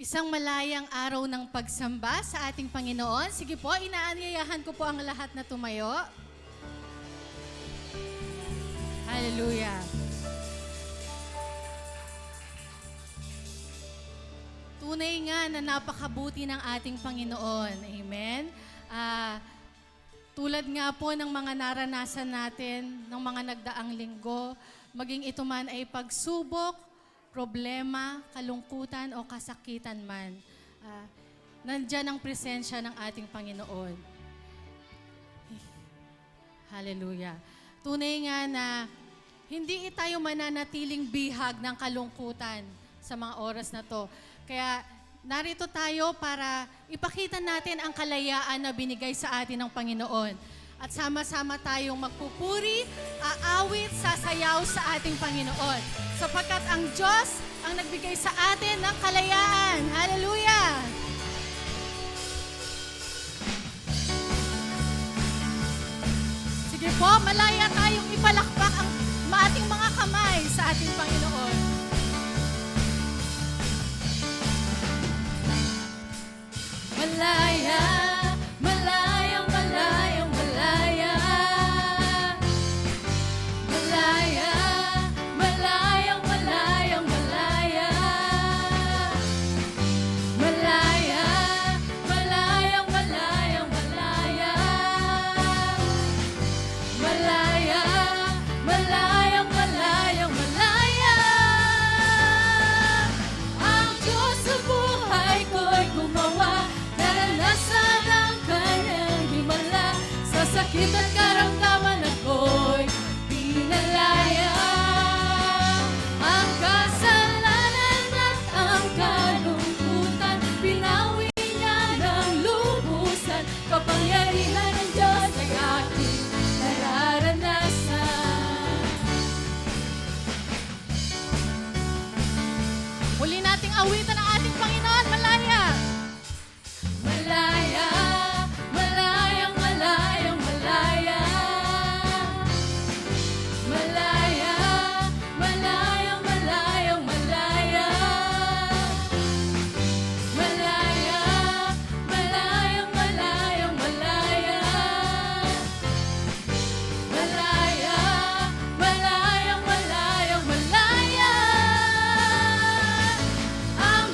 Isang malayang araw ng pagsamba sa ating Panginoon. Sige po, inaanyayahan ko po ang lahat na tumayo. Hallelujah. Tunay nga na napakabuti ng ating Panginoon. Amen. Tulad nga po ng mga naranasan natin ng mga nagdaang linggo, maging ito man ay pagsubok, problema, kalungkutan o kasakitan man, nandyan ang presensya ng ating Panginoon. Hallelujah. Tunay nga na hindi tayo mananatiling bihag ng kalungkutan sa mga oras na to. Kaya narito tayo para ipakita natin ang kalayaan na binigay sa atin ng Panginoon. At sama-sama tayong magpupuri, aawit, sasayaw sa ating Panginoon. Sapagkat ang Diyos ang nagbigay sa atin ng kalayaan. Hallelujah! Sige po, malaya tayong ipalakpak ang ating mga kamay sa ating Panginoon. Malaya, malayang, malayang, malaya. Malaya, malayang, malayang, malaya. Malaya, malayang, malayang, malaya. Malaya, malayang, malayang, malaya. Ang Diyos sa buhay ko'y gumawa. Naranasan ang kanyang himala. Sa sakit at karamdaman ako'y pinalaya. Ang kasalanan at ang kalungkutan, pinawi niya ng lubusan. Kapangyarihan ng Diyos ay aking nararanasan. Muli nating awitan ang ating Panginoon, malaya. Malaya, malayang, malayang, malaya. Malaya, malayang, malayang, malaya. Malaya, malayang, malayang, malaya. Malaya, malayang, malayang, malaya. Ang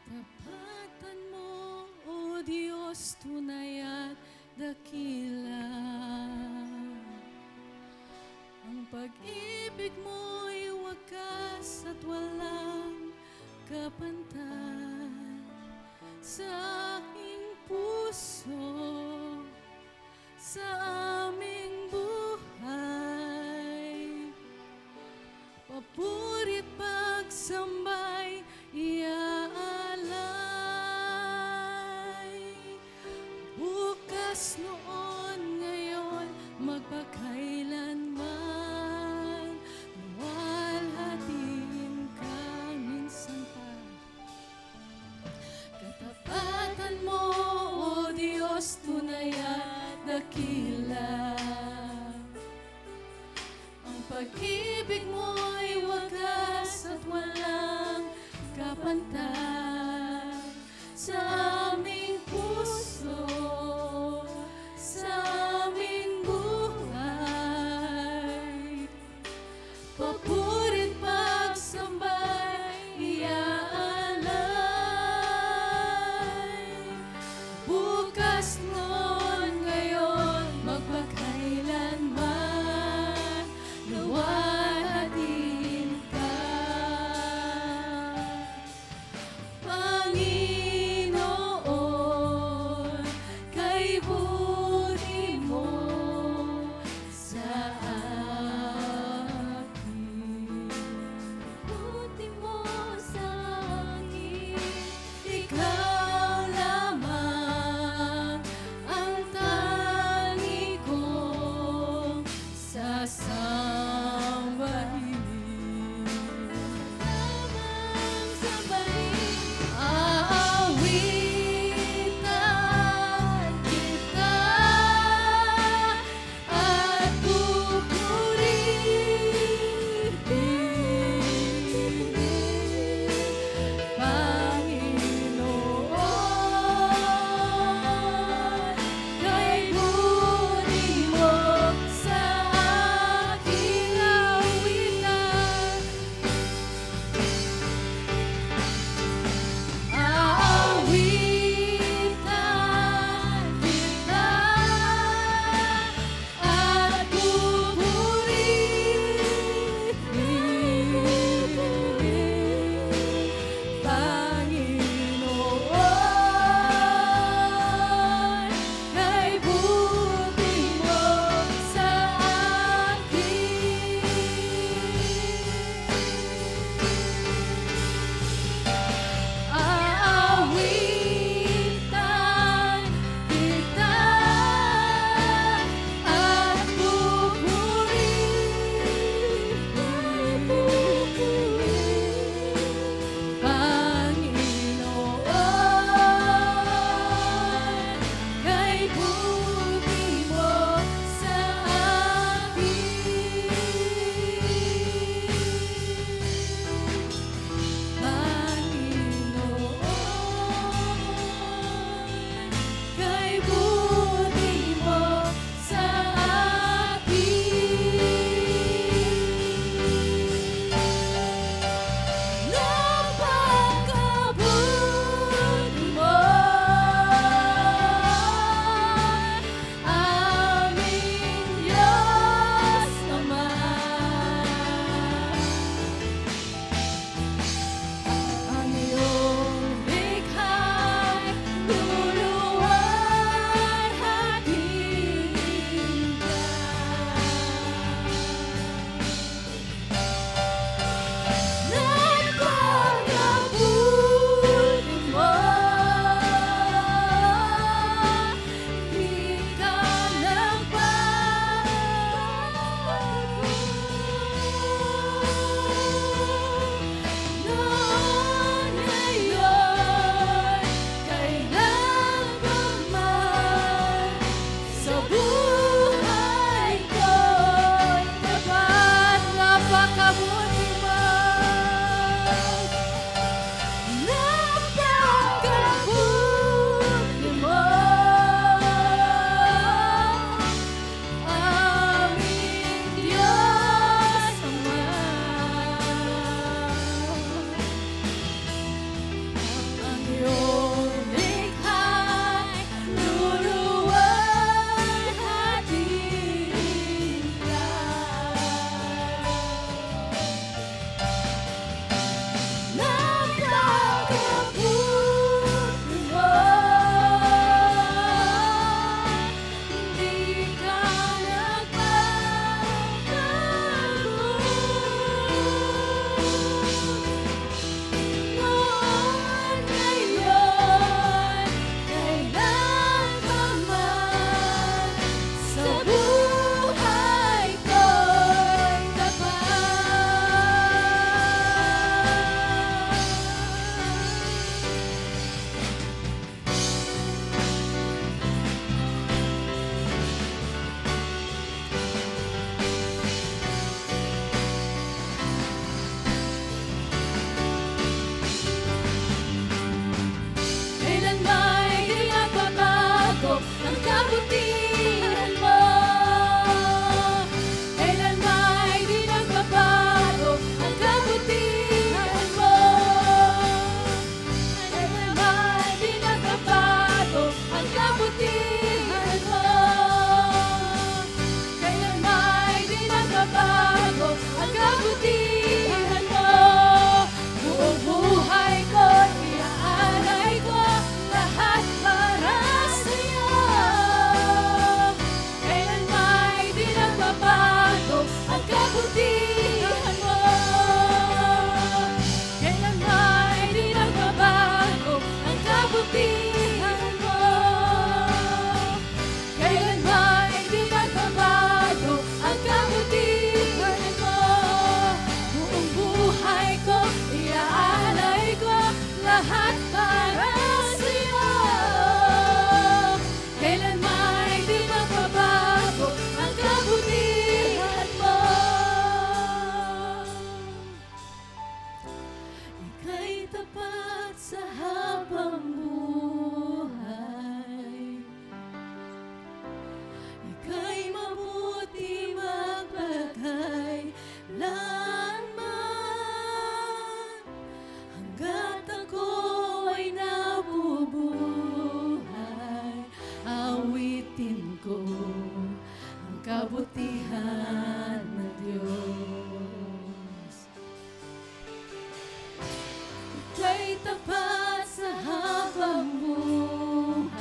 Katapatan mo, O Diyos, tunay at dakila. Ang pag-ibig mo'y wagas at walang kapantay sa aking puso, sa aming buhay. Papurit pagsambay, iaalay. Bukas noon, ngayon, magpakailanman. Luwalhatiin ka minsan pa. Katapatan mo, O Diyos, tunay at dakila. Ang pag-ibig mo'y wagas at walang kapantay sa aming puso, sa aming buhay. Papurit pagsambay, iaalay. Bukas noon, ngayon, magpakailanman. Nawa Ika'y tapat sa habang buhay.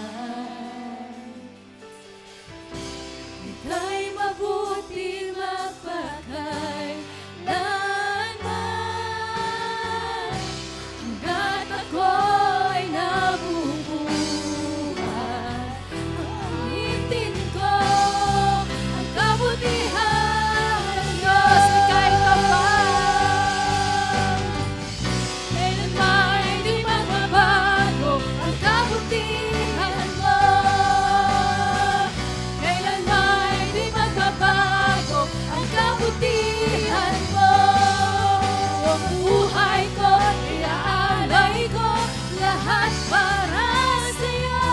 Ika'y mabuti mapagkailanman. Hanggat ako'y nabubuhay, awitin ko ang kabutihan ng Diyos. Ika'y tapat, kailanman di magbabago ang kabutihan mo. Kailanman di magbabago ang kabutihan mo. Ang buhay ko, iaalay ko lahat para sa'yo.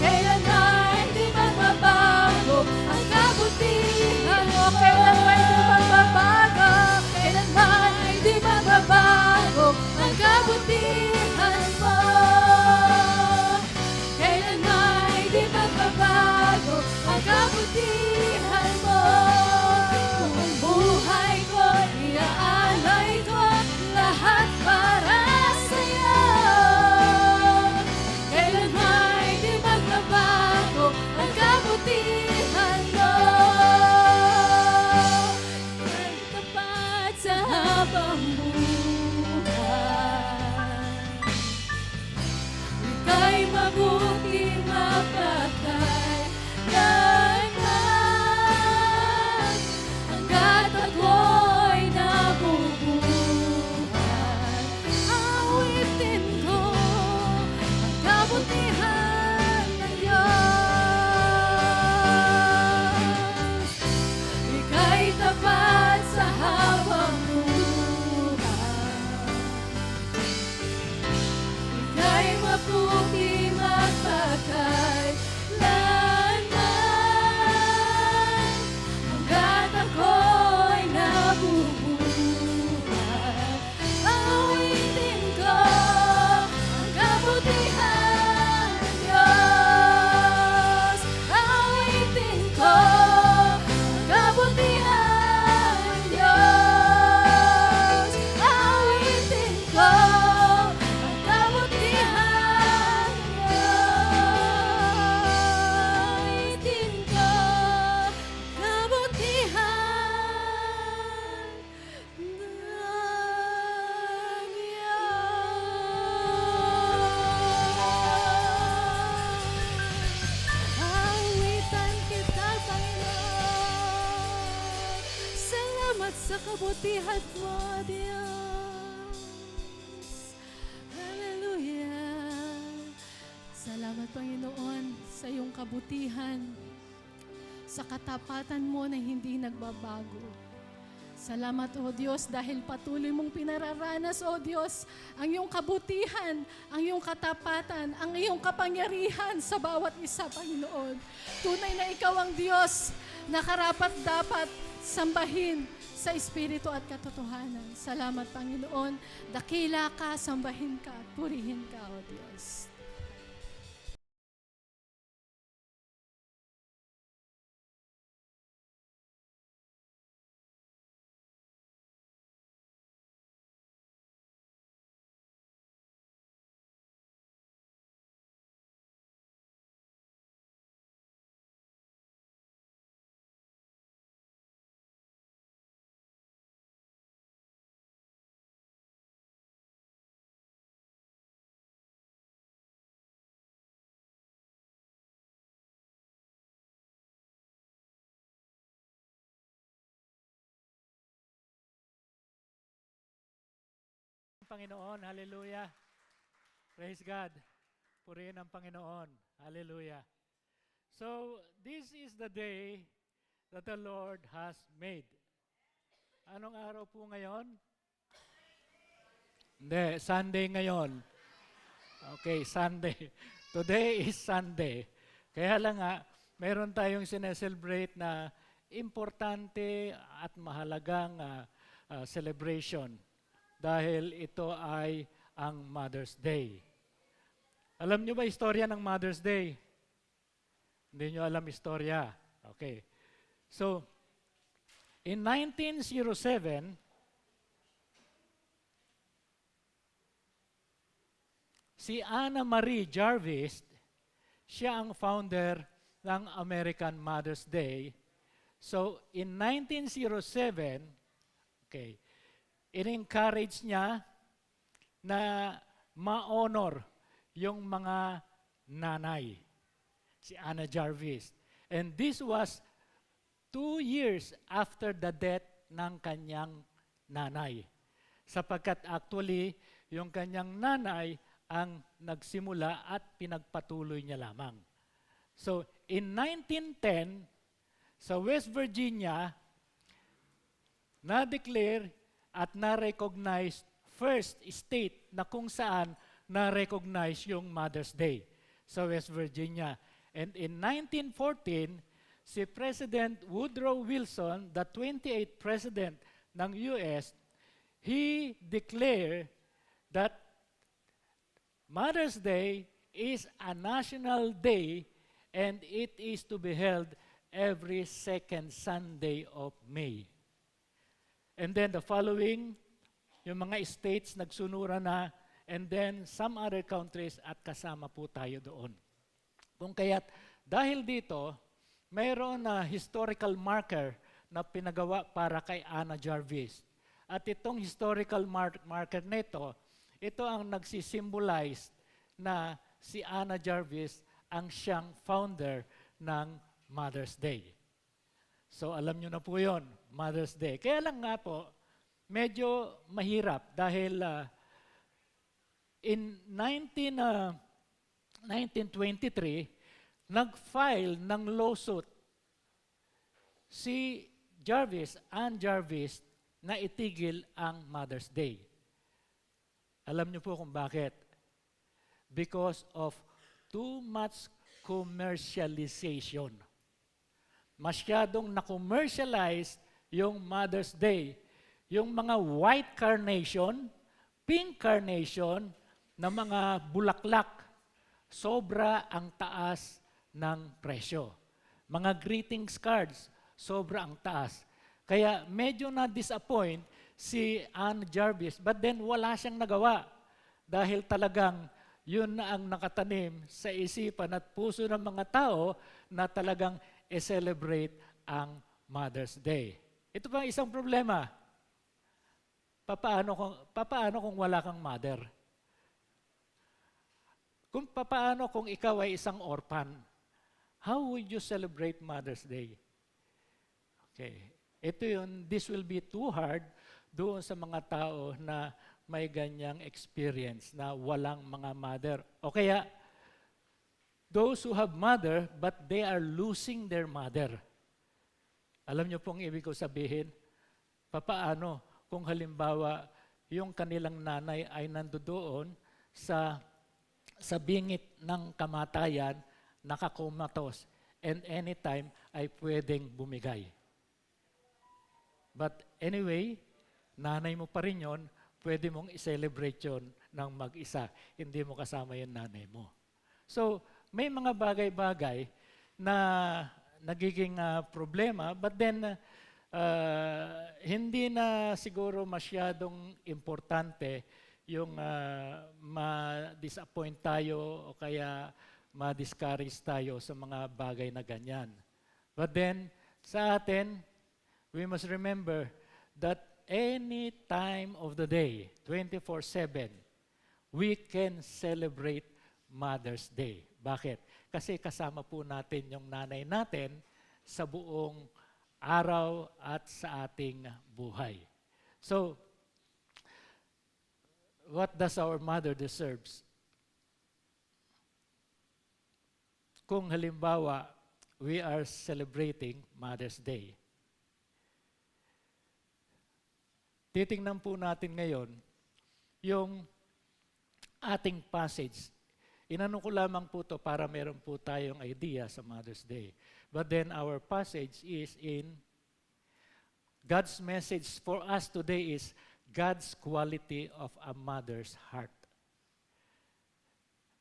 Kailanman di magbabago ang kabutihan mo. Kailanman di magbabago. Kailanman di magbabago ang kabutihan mo. Kailanman di magbabago ang kabutihan mo. Ang buhay ko, iaalay ko lahat para sa'yo. Kailanman di magbabago ang kabutihan mo. Ika'y tapat sa habang buhay. Ika'y mabuti mapagkailanman. Hanggat ako'y nabubuhay, awitin ko ang kabutihan ng Diyos. Ika'y tapat sa habang buhay. Ika'y mabuti mapagkailanman. Hanggat ako'y nabubuhay, awitin ko ang kabutihan ng Diyos. Awitin ko ang kabutihan ng Diyos. Awitin ko ang kabutihan ng Diyos. Awitin ko ang kabutihan ng Diyos. Awitan kita, Panginoon. Salamat sa kabutihan mo, Diyos. Hallelujah. Salamat, Panginoon, sa iyong kabutihan, sa katapatan mo na hindi nagbabago. Salamat, O Diyos, dahil patuloy mong pinararanas, O Diyos, ang iyong kabutihan, ang iyong katapatan, ang iyong kapangyarihan sa bawat isa, Panginoon. Tunay na ikaw ang Diyos na karapat-dapat sambahin sa Espiritu at katotohanan. Salamat, Panginoon. Dakila ka, sambahin ka, at purihin ka, O Diyos. Panginoon, hallelujah. Praise God. Purihin ang Panginoon. Hallelujah. So, this is the day that the Lord has made. Anong araw po ngayon? Hindi, Sunday ngayon. Okay, Sunday. Today is Sunday. Kaya lang nga, meron tayong sineselebrate na importante at mahalagang celebration. Dahil ito ay ang Mother's Day. Alam nyo ba istorya ng Mother's Day? Hindi nyo alam istorya. Okay. So, in 1907, si Anna Marie Jarvis, siya ang founder ng American Mother's Day. So, in 1907, okay, in-encourage niya na ma-honor yung mga nanay, si Anna Jarvis. And this was 2 years after the death ng kanyang nanay. Sapagkat actually, yung kanyang nanay ang nagsimula at pinagpatuloy niya lamang. So, in 1910, sa West Virginia, na-declare at na-recognize first state na kung saan na-recognize yung Mother's Day sa West Virginia. And in 1914, si President Woodrow Wilson, the 28th President ng US, he declared that Mother's Day is a national day and it is to be held every second Sunday of May. And then the following, yung mga states nagsunura na, and then some other countries at kasama po tayo doon. Kung kaya't dahil dito, mayroon na historical marker na pinagawa para kay Anna Jarvis. At itong historical marker nito, ito ang nagsisimbolize na si Anna Jarvis ang siyang founder ng Mother's Day. So alam nyo na po yon, Mother's Day. Kaya lang nga po, medyo mahirap dahil in 1923, nag-file ng lawsuit si Ann Jarvis, na itigil ang Mother's Day. Alam niyo po kung bakit? Because of too much commercialization. Masyadong na-commercialize yung Mother's Day. Yung mga white carnation, pink carnation, na mga bulaklak, sobra ang taas ng presyo. Mga greetings cards, sobra ang taas. Kaya medyo na-disappoint si Ann Jarvis, but then wala siyang nagawa. Dahil talagang yun na ang nakatanim sa isipan at puso ng mga tao na talagang i-celebrate ang Mother's Day. Ito pa isang problema. Papaano kung wala kang mother? Papaano kung ikaw ay isang orphan? How would you celebrate Mother's Day? Okay. This will be too hard doon sa mga tao na may ganyang experience na walang mga mother. O kaya, those who have mother but they are losing their mother. Alam niyo pong ibig ko sabihin? Papaano kung halimbawa yung kanilang nanay ay nandoon sa bingit ng kamatayan, nakakomatos, and anytime ay pwedeng bumigay. But anyway, nanay mo pa rin yun, pwede mong i-celebrate yun ng mag-isa. Hindi mo kasama yung nanay mo. So, may mga bagay-bagay na nagiging problema, but then hindi na siguro masyadong importante yung ma-disappoint tayo o kaya ma-discourage tayo sa mga bagay na ganyan. But then, sa atin, we must remember that any time of the day, 24/7, we can celebrate Mother's Day. Bakit? Kasi kasama po natin yung nanay natin sa buong araw at sa ating buhay. So, what does our mother deserves? Kung halimbawa, we are celebrating Mother's Day. Titingnan po natin ngayon yung ating passage. Inano ko lamang po to para meron po tayong idea sa Mother's Day. But then our passage is in God's message for us today is God's quality of a mother's heart.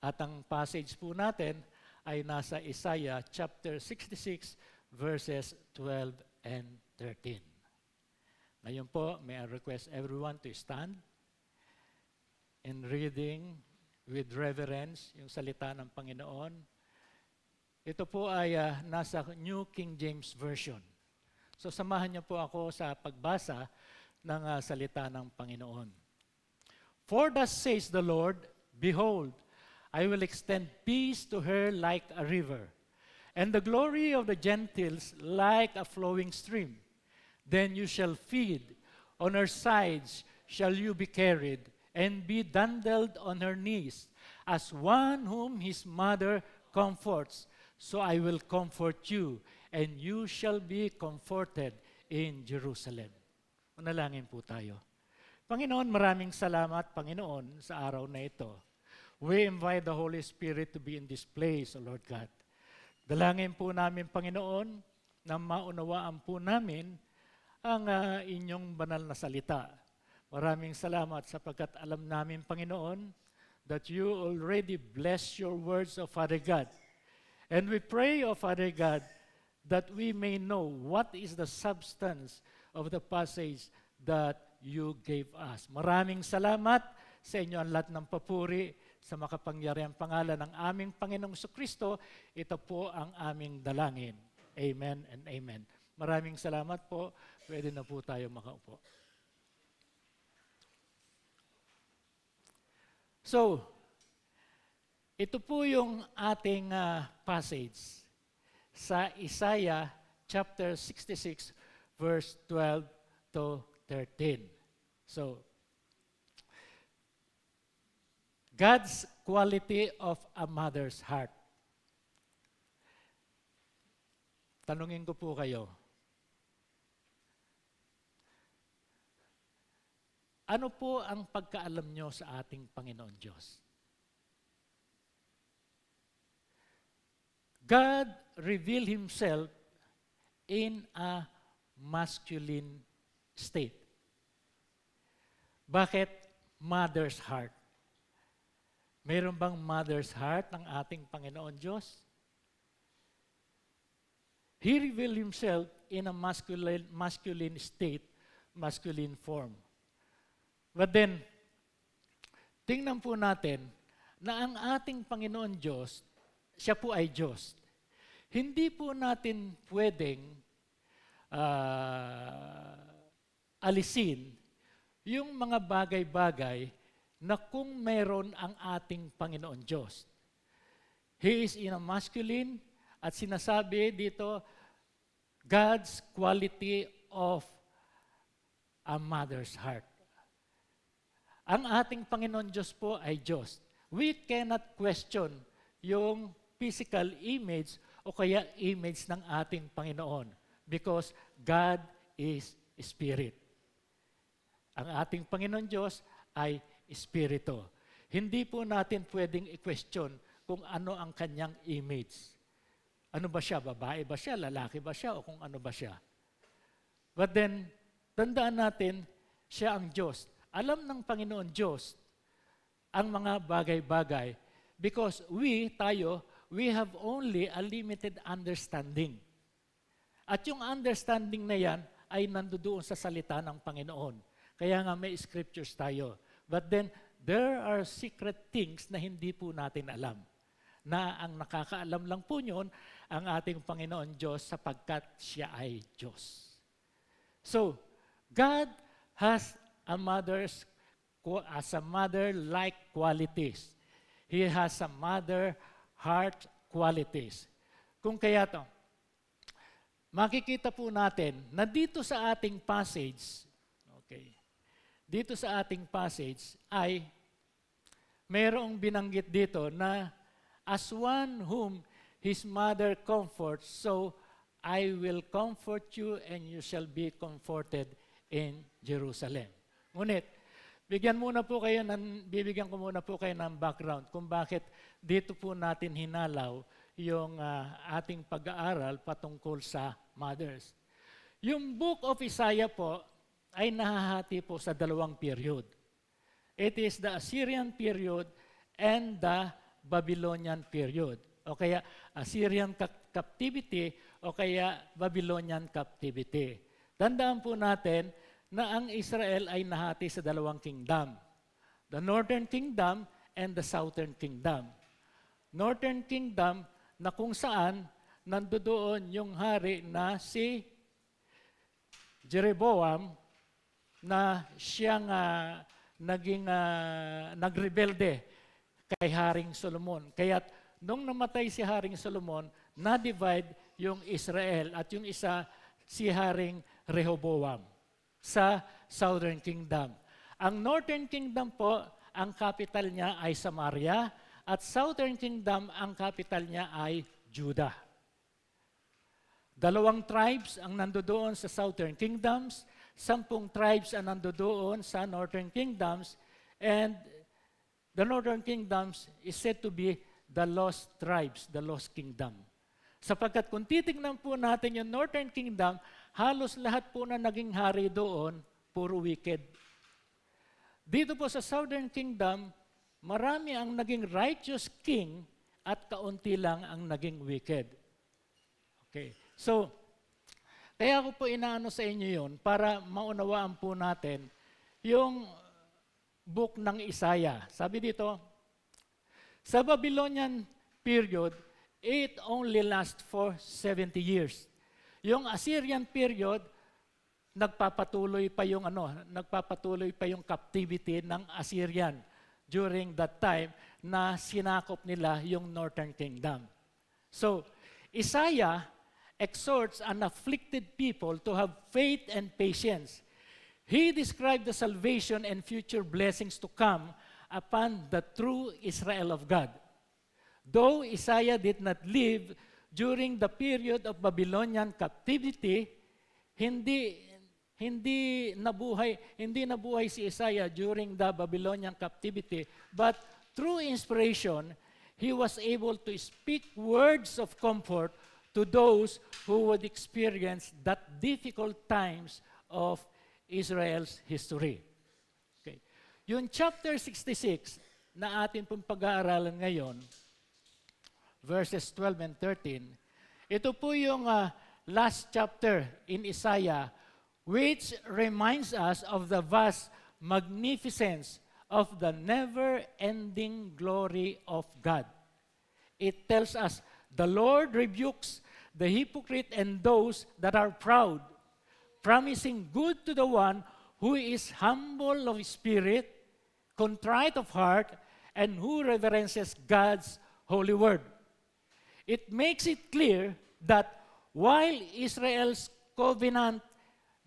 At ang passage po natin ay nasa Isaiah chapter 66 verses 12 and 13. Ngayon po, may I request everyone to stand in reading with reverence, yung salita ng Panginoon. Ito po ay nasa New King James Version. So samahan niyo po ako sa pagbasa ng salita ng Panginoon. For thus says the Lord, behold, I will extend peace to her like a river, and the glory of the Gentiles like a flowing stream. Then you shall feed, on her sides shall you be carried, and be dandled on her knees, as one whom his mother comforts. So I will comfort you, and you shall be comforted in Jerusalem. Manalangin po tayo. Panginoon, maraming salamat, Panginoon, sa araw na ito. We invite the Holy Spirit to be in this place, O Lord God. Dalangin po namin, Panginoon, na maunawaan po namin ang inyong banal na salita. Maraming salamat sapagkat alam namin, Panginoon, that you already bless your words, O Father God. And we pray, O Father God, that we may know what is the substance of the passage that you gave us. Maraming salamat sa inyo ang lahat ng papuri sa makapangyarihang pangalan ng aming Panginoong Kristo. Ito po ang aming dalangin. Amen and amen. Maraming salamat po. Pwede na po tayo makaupo. So, ito po yung ating passage sa Isaiah chapter 66 verse 12 to 13. So, God's quality of a mother's heart. Tanungin ko po kayo, ano po ang pagkaalam nyo sa ating Panginoon Diyos? God revealed Himself in a masculine state. Bakit mother's heart? Mayroon bang mother's heart ng ating Panginoon Diyos? He revealed Himself in a masculine state, masculine form. But then, tingnan po natin na ang ating Panginoon Diyos, siya po ay Diyos. Hindi po natin pwedeng alisin yung mga bagay-bagay na kung meron ang ating Panginoon Diyos. He is in a masculine at sinasabi dito, God's quality of a mother's heart. Ang ating Panginoon Diyos po ay Diyos. We cannot question yung physical image o kaya image ng ating Panginoon because God is Spirit. Ang ating Panginoon Diyos ay Espiritu. Hindi po natin pwedeng i-question kung ano ang kanyang image. Ano ba siya? Babae ba siya? Lalaki ba siya? O kung ano ba siya? But then, tandaan natin, siya ang Diyos. Alam ng Panginoon Diyos ang mga bagay-bagay because we have only a limited understanding. At yung understanding na yan ay nandoon sa salita ng Panginoon. Kaya nga may scriptures tayo. But then, there are secret things na hindi po natin alam. Na ang nakakaalam lang po yun, ang ating Panginoon Diyos sapagkat siya ay Diyos. So, God has a mother-like qualities. He has a mother heart qualities. Kung kaya to, makikita po natin na dito sa ating passage, dito sa ating passage ay mayroong binanggit dito na as one whom his mother comforts, so I will comfort you and you shall be comforted in Jerusalem. Ngunit, bibigyan ko muna po kayo ng background kung bakit dito po natin hinalaw yung ating pag-aaral patungkol sa mothers. Yung book of Isaiah po ay nahahati po sa dalawang period. It is the Assyrian period and the Babylonian period. O kaya Assyrian captivity o kaya Babylonian captivity. Tandaan po natin na ang Israel ay nahati sa dalawang kingdom. The northern kingdom and the southern kingdom. Northern kingdom na kung saan nandoon yung hari na si Jeroboam na siyang nagrebelde kay Haring Solomon. Kaya nung namatay si Haring Solomon, na-divide yung Israel at yung isa si Haring Rehoboam sa Southern Kingdom. Ang Northern Kingdom po, ang capital niya ay Samaria at Southern Kingdom, ang capital niya ay Judah. 2 tribes ang nandoon sa Southern Kingdoms, 10 tribes ang nandoon sa Northern Kingdoms, and the Northern Kingdoms is said to be the lost tribes, the lost kingdom. Sapagkat kung titignan po natin yung Northern Kingdom, halos lahat po na naging hari doon, puro wicked. Dito po sa Southern Kingdom, marami ang naging righteous king at kaunti lang ang naging wicked. Okay. So, kaya ko po inaano sa inyo yun para maunawaan po natin yung book ng Isaiah. Sabi dito, sa Babylonian period, it only lasts for 70 years. Yung Assyrian period, nagpapatuloy pa yung captivity ng Assyrian during that time na sinakop nila yung Northern Kingdom. So, Isaiah exhorts an afflicted people to have faith and patience. He described the salvation and future blessings to come upon the true Israel of God. Though Isaiah did not live during the period of Babylonian captivity, hindi nabuhay si Isaiah during the Babylonian captivity, but through inspiration, he was able to speak words of comfort to those who would experience that difficult times of Israel's history. Okay. Yung chapter 66 na atin pong pag-aaralan ngayon, verses 12 and 13, ito po yung last chapter in Isaiah, which reminds us of the vast magnificence of the never-ending glory of God. It tells us, the Lord rebukes the hypocrite and those that are proud, promising good to the one who is humble of spirit, contrite of heart, and who reverences God's holy word. It makes it clear that while Israel's covenant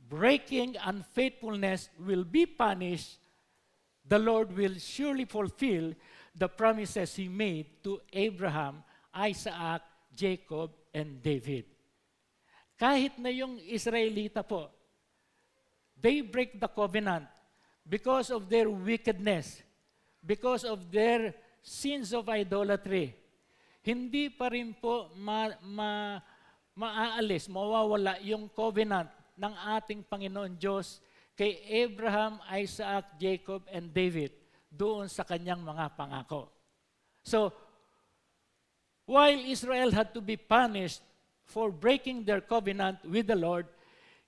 breaking unfaithfulness will be punished, the Lord will surely fulfill the promises He made to Abraham, Isaac, Jacob, and David. Kahit na yung Israelita po, they break the covenant because of their wickedness, because of their sins of idolatry. Hindi pa rin po mawawala yung covenant ng ating Panginoon Diyos kay Abraham, Isaac, Jacob, and David doon sa kanyang mga pangako. So, while Israel had to be punished for breaking their covenant with the Lord,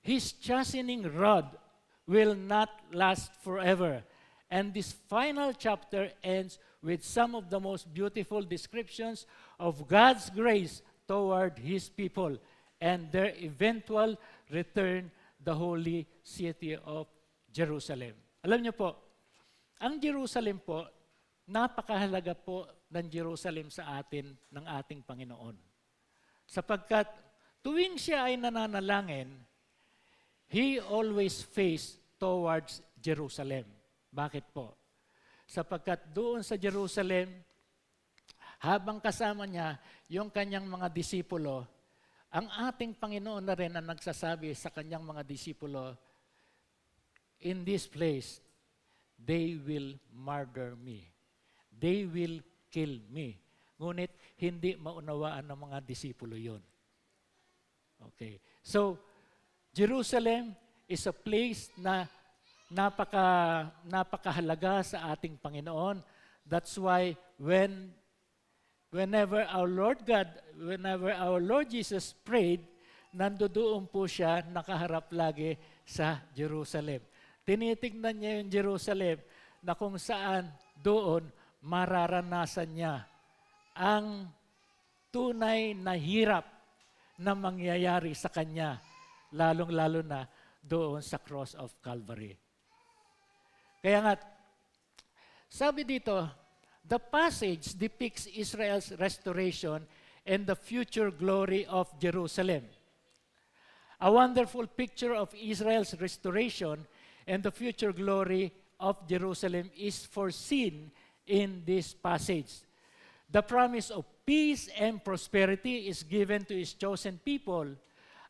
His chastening rod will not last forever. And this final chapter ends with some of the most beautiful descriptions of God's grace toward His people and their eventual return the holy city of Jerusalem. Alam niyo po, ang Jerusalem po, napakahalaga po ng Jerusalem sa atin ng ating Panginoon. Sapagkat tuwing siya ay nananalangin, He always faced towards Jerusalem. Bakit po? Sapagkat doon sa Jerusalem, habang kasama niya yung kanyang mga disipulo, ang ating Panginoon na rin ang nagsasabi sa kanyang mga disipulo, in this place, they will murder me. They will kill me. Ngunit hindi maunawaan ng mga disipulo yon. Okay. So, Jerusalem is a place na napakahalaga sa ating Panginoon. That's why whenever our Lord Jesus prayed, nandoon po siya nakaharap lagi sa Jerusalem. Tinitignan niya yung Jerusalem na kung saan doon mararanasan niya ang tunay na hirap na mangyayari sa kanya, lalong-lalo na doon sa cross of Calvary. Kaya nga, sabi dito, the passage depicts Israel's restoration and the future glory of Jerusalem. A wonderful picture of Israel's restoration and the future glory of Jerusalem is foreseen in this passage. The promise of peace and prosperity is given to His chosen people.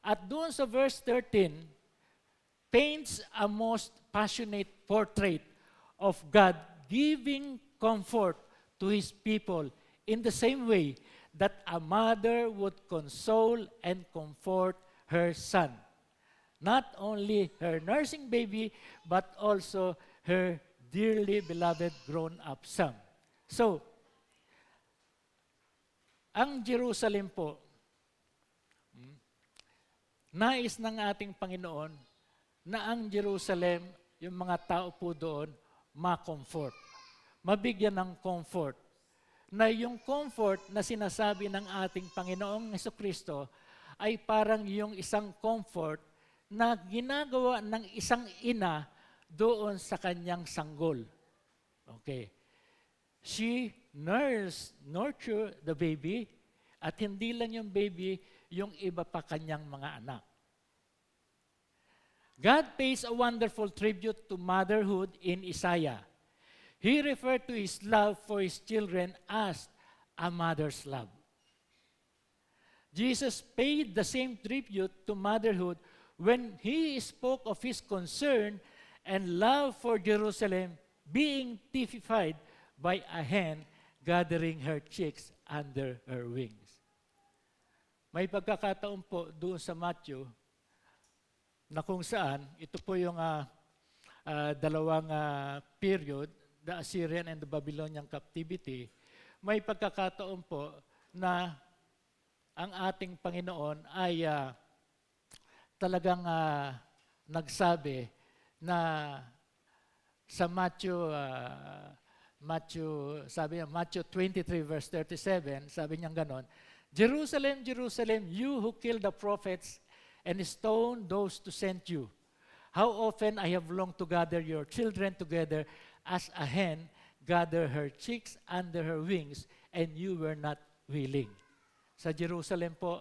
At doon sa verse 13, paints a most passionate portrait of God giving comfort to His people in the same way that a mother would console and comfort her son. Not only her nursing baby, but also her dearly beloved grown-up son. So, ang Jerusalem po, nais ng ating Panginoon na ang Jerusalem, yung mga tao po doon, ma-comfort. Mabigyan ng comfort. Na yung comfort na sinasabi ng ating Panginoong Jesucristo ay parang yung isang comfort na ginagawa ng isang ina doon sa kanyang sanggol. Okay. She nurture the baby, at hindi lang yung baby, yung iba pa kanyang mga anak. God pays a wonderful tribute to motherhood in Isaiah. He referred to His love for His children as a mother's love. Jesus paid the same tribute to motherhood when He spoke of His concern and love for Jerusalem being typified by a hen gathering her chicks under her wings. May pagkakataon po doon sa Matthew na kung saan, ito po yung dalawang period, the Assyrian and the Babylonian captivity, may pagkakataon po na ang ating Panginoon ay talagang nagsabi na sa Matthew 23 verse 37, sabi niya ganon, Jerusalem, Jerusalem, you who kill the prophets and stone those to send you. How often I have longed to gather your children together as a hen gather her chicks under her wings, and you were not willing. Sa Jerusalem po,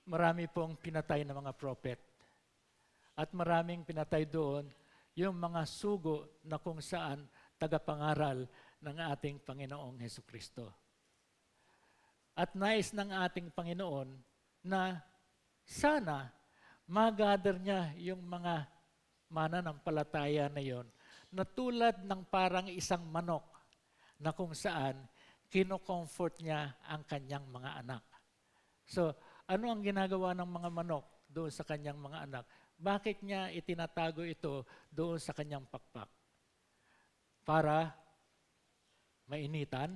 marami pong pinatay na mga prophet. At maraming pinatay doon yung mga sugo na kung saan tagapangaral ng ating Panginoong Hesukristo. At nais ng ating Panginoon na sana ma-gather niya yung mga mananampalataya na yon na tulad ng parang isang manok na kung saan kino-comfort niya ang kanyang mga anak. So, ano ang ginagawa ng mga manok doon sa kanyang mga anak? Bakit niya itinatago ito doon sa kanyang pakpak? Para mainitan?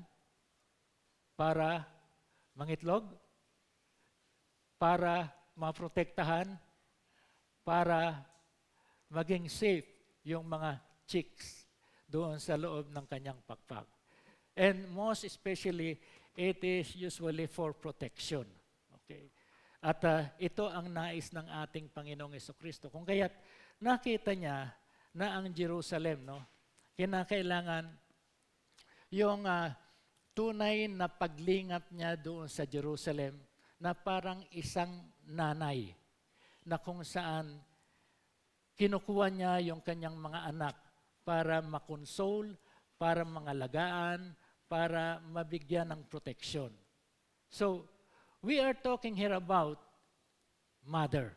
Para mangitlog? Para maprotektahan? Para maging safe yung mga chicks doon sa loob ng kanyang pakpak. And most especially, it is usually for protection. Okay. At ito ang nais ng ating Panginoong Jesucristo. Kung kaya't nakita niya na ang Jerusalem, no, kinakailangan yung tunay na paglingap niya doon sa Jerusalem na parang isang nanay na kung saan kinukuha niya yung kanyang mga anak para makonsole, para mangalagaan, para mabigyan ng proteksyon. So, we are talking here about mother.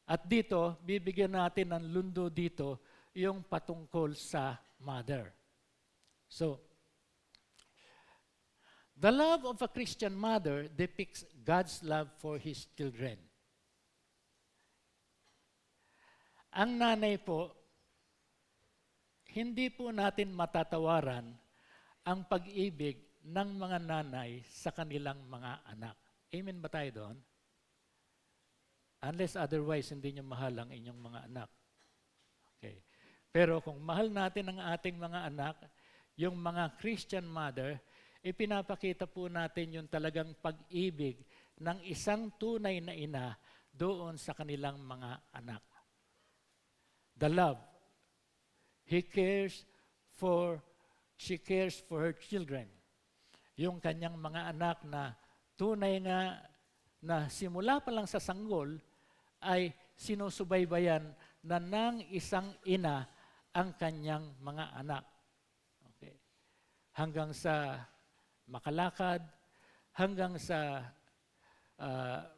At dito, bibigyan natin ng lundo dito yung patungkol sa mother. So, the love of a Christian mother depicts God's love for His children. Ang nanay po, hindi po natin matatawaran ang pag-ibig ng mga nanay sa kanilang mga anak. Amen ba tayo doon? Unless otherwise, hindi nyo mahal ang inyong mga anak. Okay. Pero kung mahal natin ang ating mga anak, yung mga Christian mother, ipinapakita po natin yung talagang pag-ibig ng isang tunay na ina doon sa kanilang mga anak. The love. She cares for her children. Yung kanyang mga anak na tunay nga na simula pa lang sa sanggol ay sinusubaybayan na ng isang ina ang kanyang mga anak. Okay. Hanggang sa makalakad, hanggang sa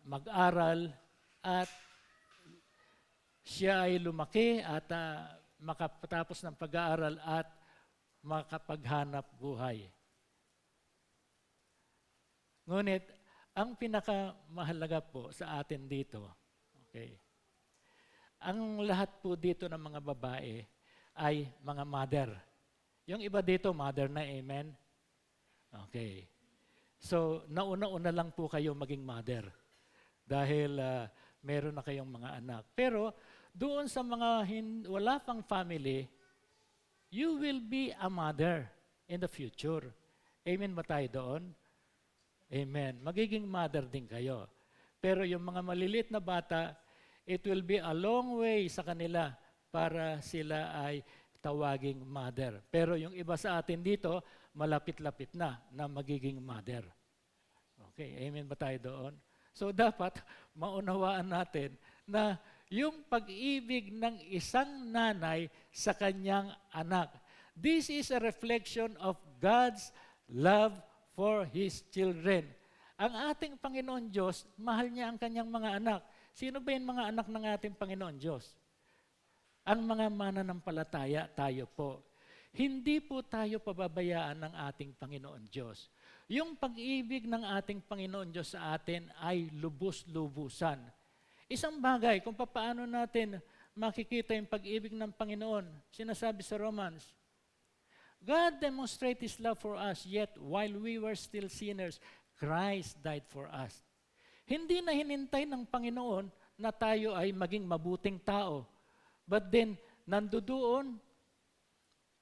mag-aral, at siya ay lumaki at makapatapos ng pag-aaral at makapaghanap buhay. Ngunit, ang pinakamahalaga po sa atin dito, okay, ang lahat po dito ng mga babae ay mga mother. Yung iba dito, mother na, amen? Okay. So, nauna-una lang po kayo maging mother dahil meron na kayong mga anak. Pero, doon sa mga wala pang family, you will be a mother in the future. Amen ba tayo doon? Amen. Magiging mother din kayo. Pero yung mga maliliit na bata, it will be a long way sa kanila para sila ay tawaging mother. Pero yung iba sa atin dito, malapit-lapit na magiging mother. Okay, amen ba tayo doon? So dapat maunawaan natin na yung pag-ibig ng isang nanay sa kanyang anak. This is a reflection of God's love for His children. Ang ating Panginoon Diyos, mahal niya ang kanyang mga anak. Sino ba yung mga anak ng ating Panginoon Diyos? Ang mga mananampalataya, tayo po. Hindi po tayo pababayaan ng ating Panginoon Diyos. Yung pag-ibig ng ating Panginoon Diyos sa atin ay lubos-lubusan. Isang bagay kung paano natin makikita yung pag-ibig ng Panginoon, sinasabi sa Romans, God demonstrated His love for us, yet while we were still sinners, Christ died for us. Hindi na hinintay ng Panginoon na tayo ay maging mabuting tao. But then, nandoon,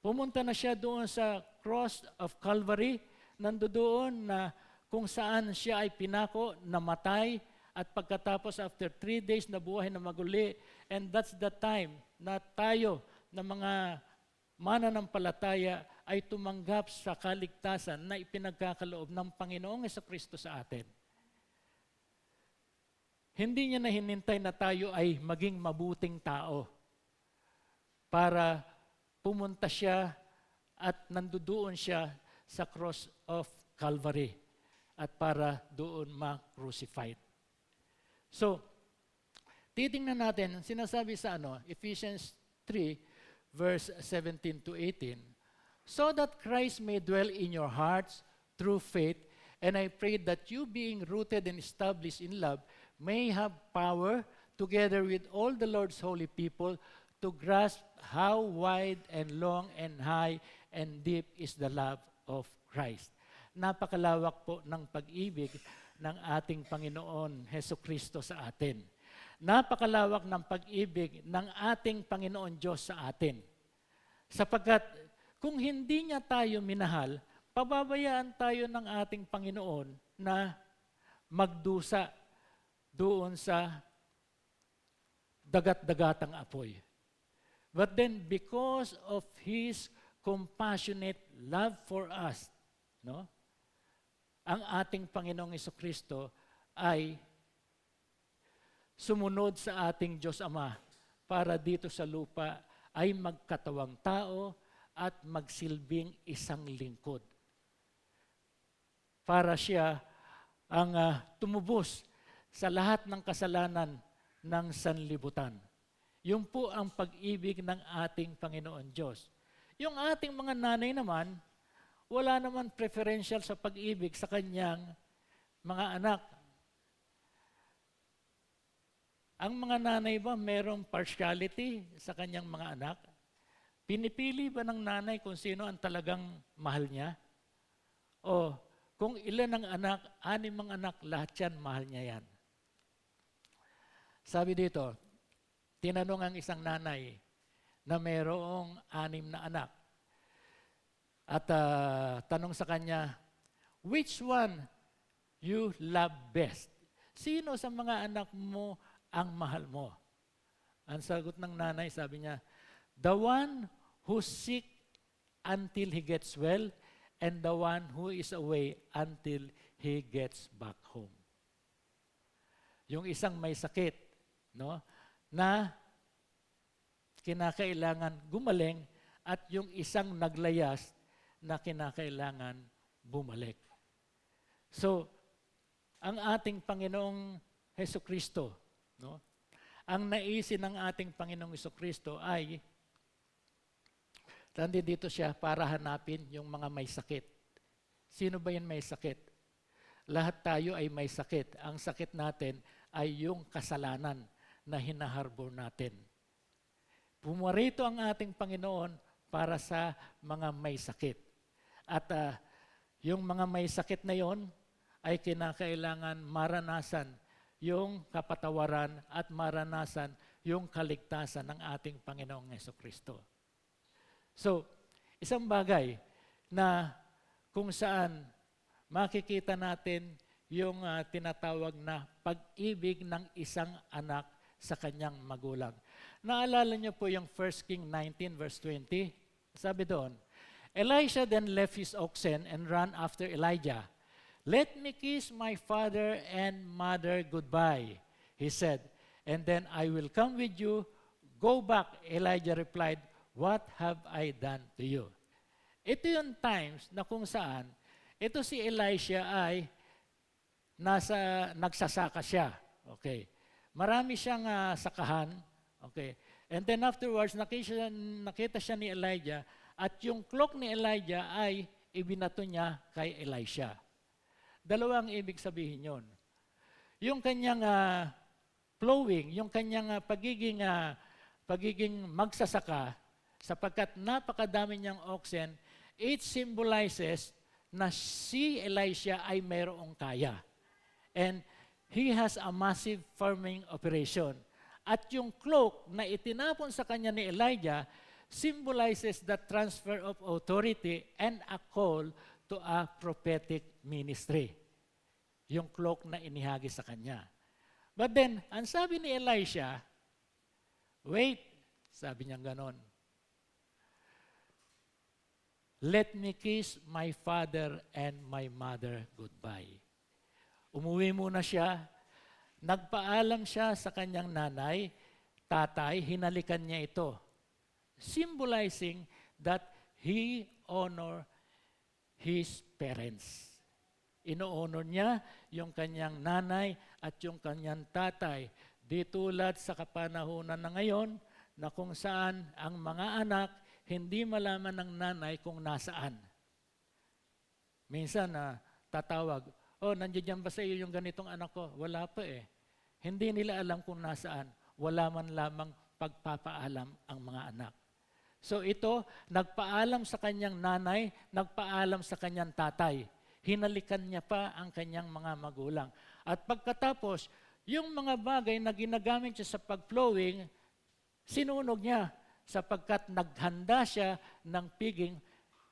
pumunta na siya doon sa cross of Calvary, nandoon na kung saan siya ay pinako, namatay, at pagkatapos after 3 days na buhay na maguli, and that's the time na tayo na mga mananampalataya ay tumanggap sa kaligtasan na ipinagkakaloob ng Panginoong Jesucristo sa atin. Hindi niya na hinintay na tayo ay maging mabuting tao para pumunta siya at nandoon siya sa cross of Calvary at para doon ma-crucified. So, titingnan natin, sinasabi sa Ephesians 3, verse 17 to 18, so that Christ may dwell in your hearts through faith, and I pray that you, being rooted and established in love, may have power, together with all the Lord's holy people, to grasp how wide and long and high and deep is the love of Christ. Napakalawak po ng pag-ibig ng ating Panginoon Jesucristo sa atin. Napakalawak ng pag-ibig ng ating Panginoon Diyos sa atin. Sapagkat kung hindi niya tayo minahal, pababayaan tayo ng ating Panginoon na magdusa doon sa dagat-dagatang apoy. But then because of His compassionate love for us, ang ating Panginoong Jesucristo ay sumunod sa ating Diyos Ama para dito sa lupa ay magkatawang tao at magsilbing isang lingkod. Para siya ang tumubos sa lahat ng kasalanan ng sanlibutan. Yun po ang pag-ibig ng ating Panginoon Diyos. Yung ating mga nanay naman, wala naman preferential sa pag-ibig sa kanyang mga anak. Ang mga nanay ba merong partiality sa kanyang mga anak? Pinipili ba ng nanay kung sino ang talagang mahal niya? O kung ilan ang anak, 6 ang anak, lahat yan, mahal niya yan. Sabi dito, tinanong ang isang nanay na mayroong 6 na anak. At tanong sa kanya, which one you love best? Sino sa mga anak mo ang mahal mo? Ang sagot ng nanay, sabi niya, the one who sick until he gets well, and the one who is away until he gets back home. Yung isang may sakit, no, na kinakailangan gumaling, at yung isang naglayas na kinakailangan bumalik. So, ang ating Panginoong Hesukristo, no, ang naisin ng ating Panginoong Hesukristo ay nandito siya para hanapin yung mga may sakit. Sino ba yan may sakit? Lahat tayo ay may sakit. Ang sakit natin ay yung kasalanan na hinaharbor natin. Pumarito ang ating Panginoon para sa mga may sakit. At yung mga may sakit na yon ay kinakailangan maranasan yung kapatawaran at maranasan yung kaligtasan ng ating Panginoong Hesukristo. So, isang bagay na kung saan makikita natin yung tinatawag na pag-ibig ng isang anak sa kanyang magulang. Naalala niyo po yung 1 King 19 verse 20? Sabi doon, Elisha then left his oxen and ran after Elijah. Let me kiss my father and mother goodbye, he said, and then I will come with you. Go back, Elijah replied, what have I done to you? Ito yung times na kung saan, ito si Elisha ay nagsasaka siya. Okay. Marami siyang sakahan. Okay. And then afterwards, nakita siya ni Elijah, at yung cloak ni Elijah ay ibinato niya kay Elisha. Dalawang ibig sabihin yon. Yung kanyang plowing, yung kanyang pagiging magsasaka, sapagkat napakadami niyang oxen, it symbolizes na si Elisha ay mayroong kaya. And he has a massive farming operation. At yung cloak na itinapon sa kanya ni Elijah symbolizes the transfer of authority and a call to a prophetic ministry. Yung cloak na inihagi sa kanya. But then, ang sabi ni Elisha, wait, sabi niya ganon. Let me kiss my father and my mother goodbye. Umuwi muna siya, nagpaalam siya sa kanyang nanay, tatay, hinalikan niya ito. Symbolizing that he honor his parents. Ino-honor niya yung kanyang nanay at yung kanyang tatay. Di tulad sa kapanahunan na ngayon na kung saan ang mga anak hindi malaman ng nanay kung nasaan. Minsan tatawag, nandiyan ba sa iyo yung ganitong anak ko? Wala pa eh. Hindi nila alam kung nasaan. Wala man lamang pagpapaalam ang mga anak. So ito, nagpaalam sa kanyang nanay, nagpaalam sa kanyang tatay. Hinalikan niya pa ang kanyang mga magulang. At pagkatapos, yung mga bagay na ginagamit siya sa pag-plowing, sinunog niya sapagkat naghanda siya ng piging,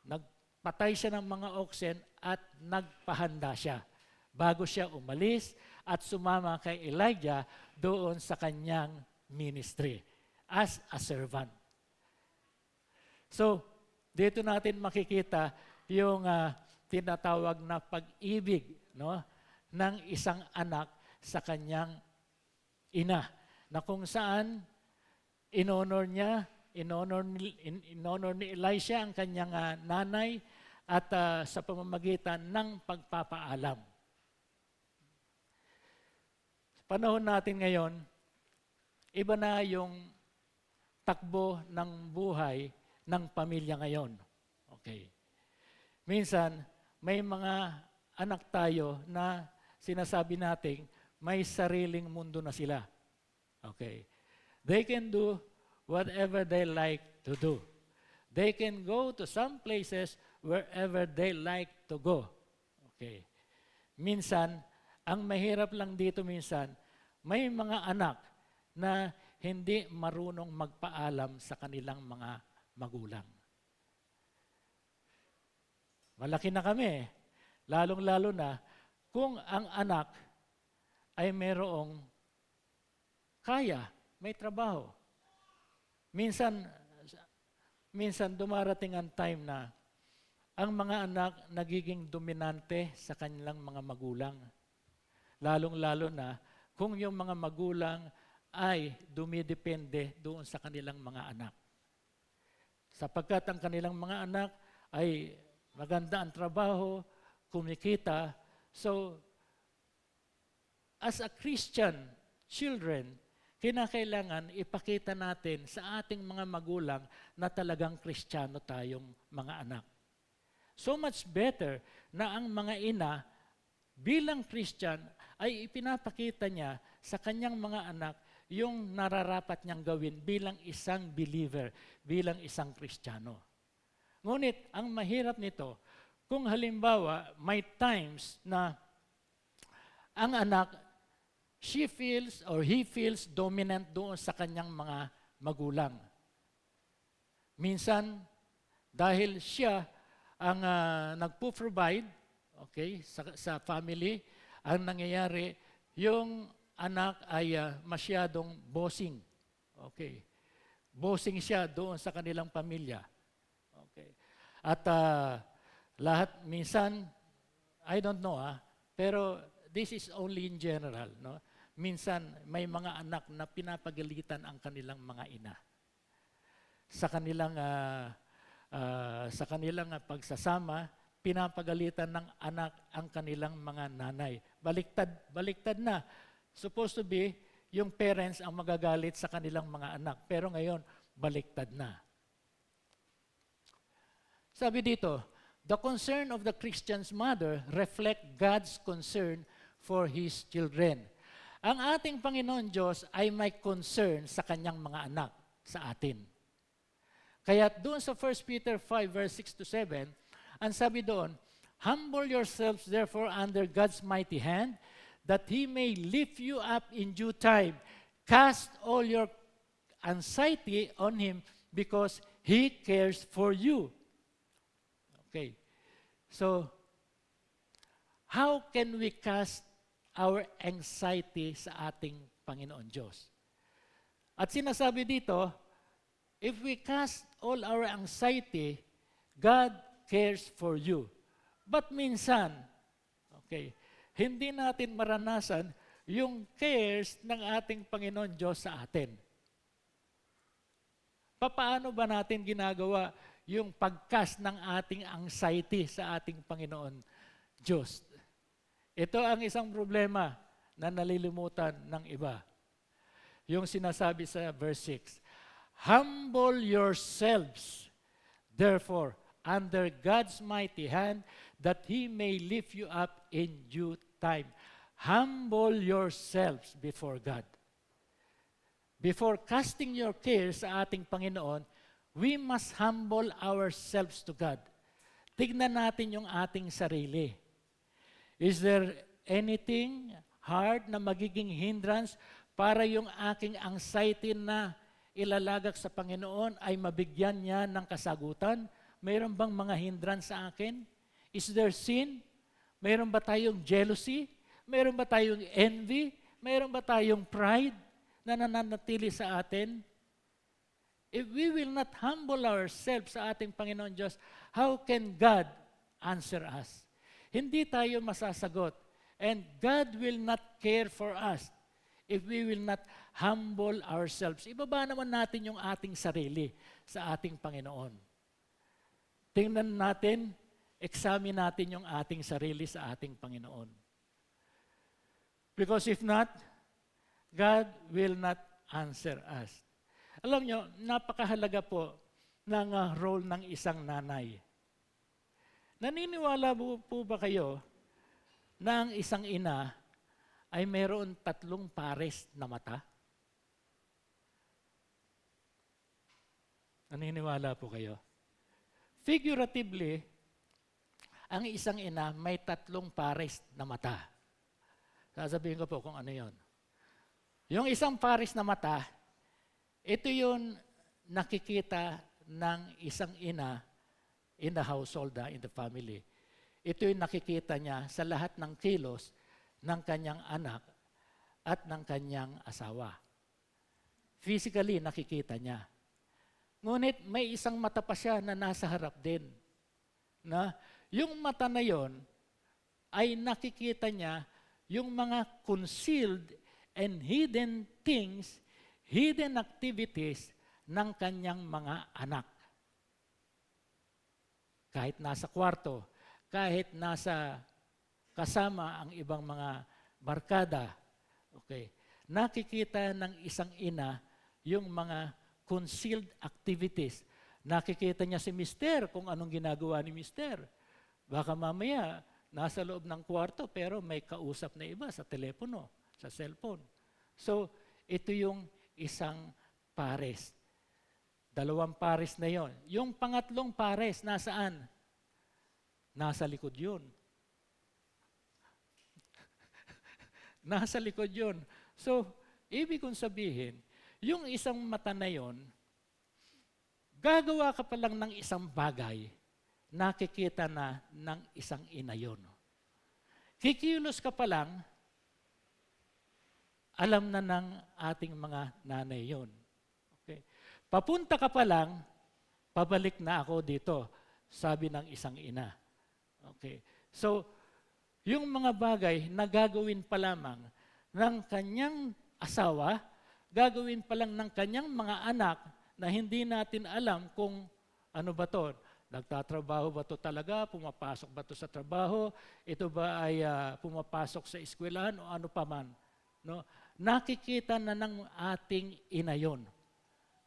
nagpatay siya ng mga oxen at nagpahanda siya bago siya umalis at sumama kay Elijah doon sa kanyang ministry as a servant. So, dito natin makikita yung tinatawag na pag-ibig, no, ng isang anak sa kanyang ina, na kung saan inonor ni Elisha ang kanyang nanay at sa pamamagitan ng pagpapaalam. Sa panahon natin ngayon, iba na yung takbo ng buhay ng pamilya ngayon. Okay. Minsan, may mga anak tayo na sinasabi nating may sariling mundo na sila. Okay. They can do whatever they like to do. They can go to some places wherever they like to go. Okay. Minsan, ang mahirap lang dito minsan, may mga anak na hindi marunong magpaalam sa kanilang mga magulang. Malaki na kami, lalong-lalo na kung ang anak ay mayroong kaya, may trabaho. Minsan dumarating ang time na ang mga anak nagiging dominante sa kanilang mga magulang. Lalong-lalo na kung yung mga magulang ay dumidepende doon sa kanilang mga anak. Sapagkat ang kanilang mga anak ay maganda ang trabaho, kumikita. So, as a Christian children, kinakailangan ipakita natin sa ating mga magulang na talagang Kristiyano tayong mga anak. So much better na ang mga ina bilang Christian ay ipinapakita niya sa kanyang mga anak yung nararapat niyang gawin bilang isang believer, bilang isang Kristiyano. Ngunit ang mahirap nito, kung halimbawa may times na ang anak, she feels or he feels dominant doon sa kanyang mga magulang. Minsan, dahil siya ang nagpo-provide, okay, sa family, ang nangyayari, yung anak ay masyadong bossing. Okay. Bossing siya doon sa kanilang pamilya. Okay. At lahat, minsan, I don't know, pero this is only in general, no? Minsan, may mga anak na pinapagalitan ang kanilang mga ina. Sa kanilang pagsasama, pinapagalitan ng anak ang kanilang mga nanay. Baliktad na. Supposed to be, yung parents ang magagalit sa kanilang mga anak. Pero ngayon, baliktad na. Sabi dito, the concern of the Christian's mother reflect God's concern for His children. Ang ating Panginoon Diyos ay may concern sa kanyang mga anak, sa atin. Kaya doon sa 1 Peter 5 verse 6 to 7, ang sabi doon, humble yourselves therefore under God's mighty hand, that He may lift you up in due time. Cast all your anxiety on Him because He cares for you. Okay. So, how can we cast our anxiety sa ating Panginoon Diyos? At sinasabi dito, if we cast all our anxiety, God cares for you. But minsan, okay, hindi natin maranasan yung cares ng ating Panginoon Diyos sa atin. Paano ba natin ginagawa yung pag-cast ng ating anxiety sa ating Panginoon Diyos? Ito ang isang problema na nalilimutan ng iba. Yung sinasabi sa verse 6, humble yourselves, therefore, under God's mighty hand, that He may lift you up in due time. Humble yourselves before God. Before casting your cares sa ating Panginoon, we must humble ourselves to God. Tignan natin yung ating sarili. Is there anything hard na magiging hindrance para yung aking anxiety na ilalagak sa Panginoon ay mabigyan niya ng kasagutan? Mayroon bang mga hindrance sa akin? Is there sin? Mayroon ba tayong jealousy? Mayroon ba tayong envy? Mayroon ba tayong pride na nananatili sa atin? If we will not humble ourselves sa ating Panginoon Diyos, how can God answer us? Hindi tayo masasagot. And God will not care for us if we will not humble ourselves. Ibaba naman natin yung ating sarili sa ating Panginoon. Tingnan natin, examine natin yung ating sarili sa ating Panginoon. Because if not, God will not answer us. Alam nyo, napakahalaga po ng role ng isang nanay. Naniniwala po ba kayo na ang isang ina ay mayroon 3 pares na mata? Naniniwala po kayo? Figuratively, ang isang ina may 3 pares na mata. Sasabihin ko po kung ano yon. Yung isang pares na mata, Ito yun nakikita ng isang ina in the household, in the family. Ito yung nakikita niya sa lahat ng kilos ng kanyang anak at ng kanyang asawa. Physically, nakikita niya. Ngunit may isang mata pa siya na nasa harap din. Na yung mata na yon ay nakikita niya yung mga concealed and hidden things, hidden activities ng kanyang mga anak. Kahit nasa kwarto, kahit nasa kasama ang ibang mga barkada, okay, nakikita ng isang ina yung mga concealed activities. Nakikita niya si mister kung anong ginagawa ni mister. Baka mamaya, nasa loob ng kwarto pero may kausap na iba sa telepono, sa cellphone. So, ito yung isang pares. Dalawang pares na yon. Yung pangatlong pares, nasaan? Nasa likod yun. Nasa likod yun. So, ibig kong sabihin, yung isang mata na yon, gagawa ka pa lang ng isang bagay, nakikita na ng isang ina yon. Kikilos ka pa lang, alam na ng ating mga nanay yon. Okay. Papunta ka pa lang, pabalik na ako dito, sabi ng isang ina. Okay. So, yung mga bagay na gagawin pa lamang ng kanyang asawa, gagawin pa lang ng kanyang mga anak na hindi natin alam kung ano ba to. Nagtatrabaho ba to talaga? Pumapasok ba to sa trabaho? Ito ba ay pumapasok sa eskwelahan o ano pa man? No? Nakikita na ng ating ina yon.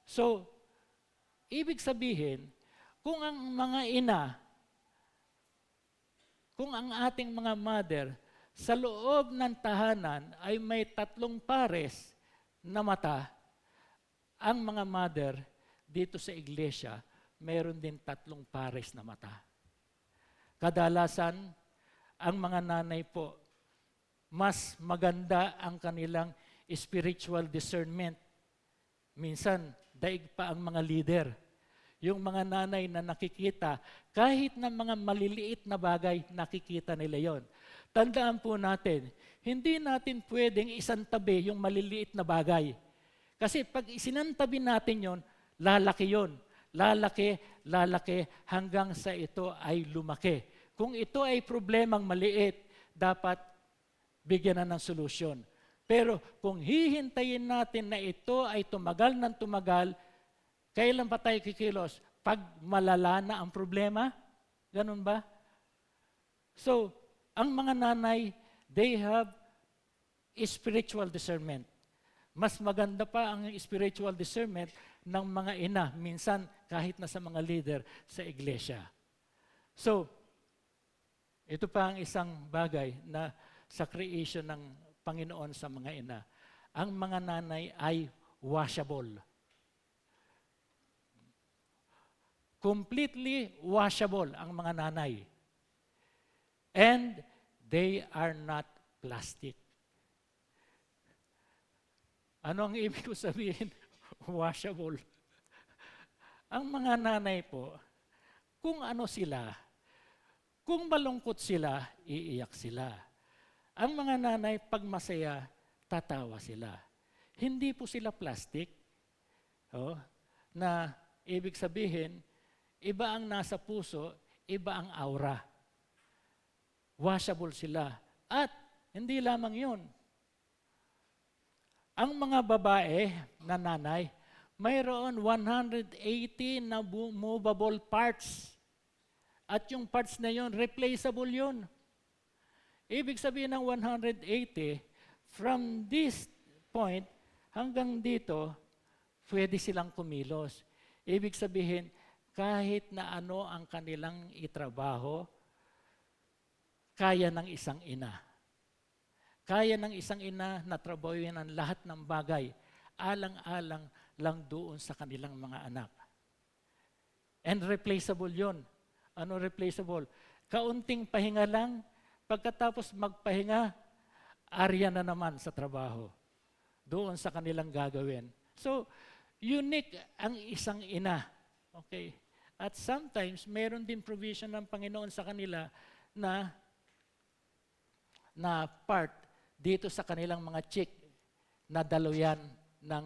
So, ibig sabihin, kung ang mga ina, kung ang ating mga mother sa loob ng tahanan ay may 3 pares na mata, ang mga mother dito sa iglesia, meron din 3 pares na mata. Kadalasan, ang mga nanay po, mas maganda ang kanilang spiritual discernment. Minsan, daig pa ang mga leader. Yung mga nanay na nakikita, kahit na mga maliliit na bagay, nakikita nila yon. Tandaan po natin, hindi natin pwedeng isantabi yung maliliit na bagay. Kasi pag isinantabi natin yon, lalaki yon. Lalaki, lalaki, hanggang sa ito ay lumaki. Kung ito ay problemang maliit, dapat bigyan na ng solusyon. Pero kung hihintayin natin na ito ay tumagal ng tumagal, kailan pa tayo kikilos? Pag malala na ang problema? Ganun ba? So, ang mga nanay, they have spiritual discernment. Mas maganda pa ang spiritual discernment ng mga ina, minsan kahit na sa mga leader sa iglesia. So, ito pa ang isang bagay na sa creation ng Panginoon sa mga ina. Ang mga nanay ay washable. Completely washable ang mga nanay. And they are not plastic. Ano ang ibig ko sabihin? Washable. Ang mga nanay po, kung ano sila, kung malungkot sila, iiyak sila. Ang mga nanay, pag masaya, tatawa sila. Hindi po sila plastic. Na ibig sabihin, iba ang nasa puso, iba ang aura. Washable sila. At hindi lamang yun. Ang mga babae na nanay, mayroon 180 na movable parts. At yung parts na yun, replaceable yun. Ibig sabihin ng 180, from this point hanggang dito, pwede silang kumilos. Ibig sabihin, kahit na ano ang kanilang itrabaho, kaya ng isang ina. Kaya ng isang ina na trabahuin ang lahat ng bagay, alang-alang lang doon sa kanilang mga anak. And replaceable yon. Ano replaceable? Kaunting pahinga lang, pagkatapos magpahinga, arya na naman sa trabaho. Doon sa kanilang gagawin. So, unique ang isang ina. Okay? At sometimes, meron din provision ng Panginoon sa kanila na part dito sa kanilang mga chick na daluyan ng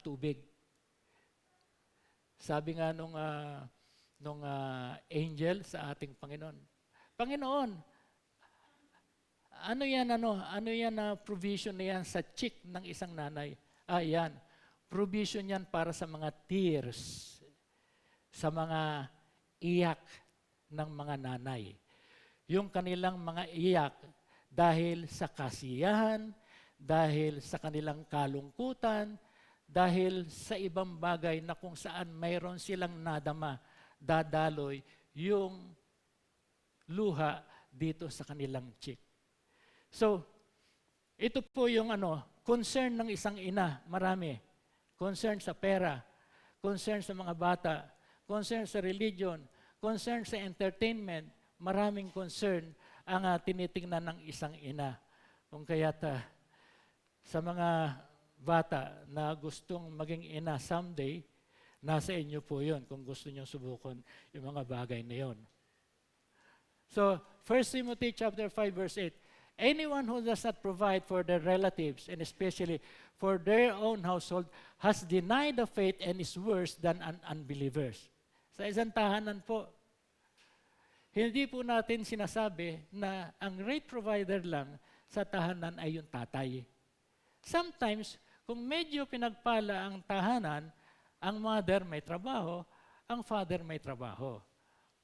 tubig. Sabi nga nung angel sa ating Panginoon, Panginoon, ano yan na provision na yan sa chick ng isang nanay? Yan. Provision yan para sa mga tears, sa mga iyak ng mga nanay. Yung kanilang mga iyak dahil sa kasiyahan, dahil sa kanilang kalungkutan, dahil sa ibang bagay na kung saan mayroon silang nadama, dadaloy yung luha dito sa kanilang chick. So, ito po yung concern ng isang ina, marami. Concern sa pera, concern sa mga bata, concern sa religion, concern sa entertainment, maraming concern ang tinitingnan ng isang ina. Kung kaya't sa mga bata na gustong maging ina someday, nasa inyo po yun kung gusto nyo subukan yung mga bagay na yun. So, 1 Timothy chapter 5 verse 8, anyone who does not provide for their relatives and especially for their own household has denied the faith and is worse than an unbelievers. Sa isang tahanan po, hindi po natin sinasabi na ang great provider lang sa tahanan ay yung tatay. Sometimes, kung medyo pinagpala ang tahanan, ang mother may trabaho, ang father may trabaho.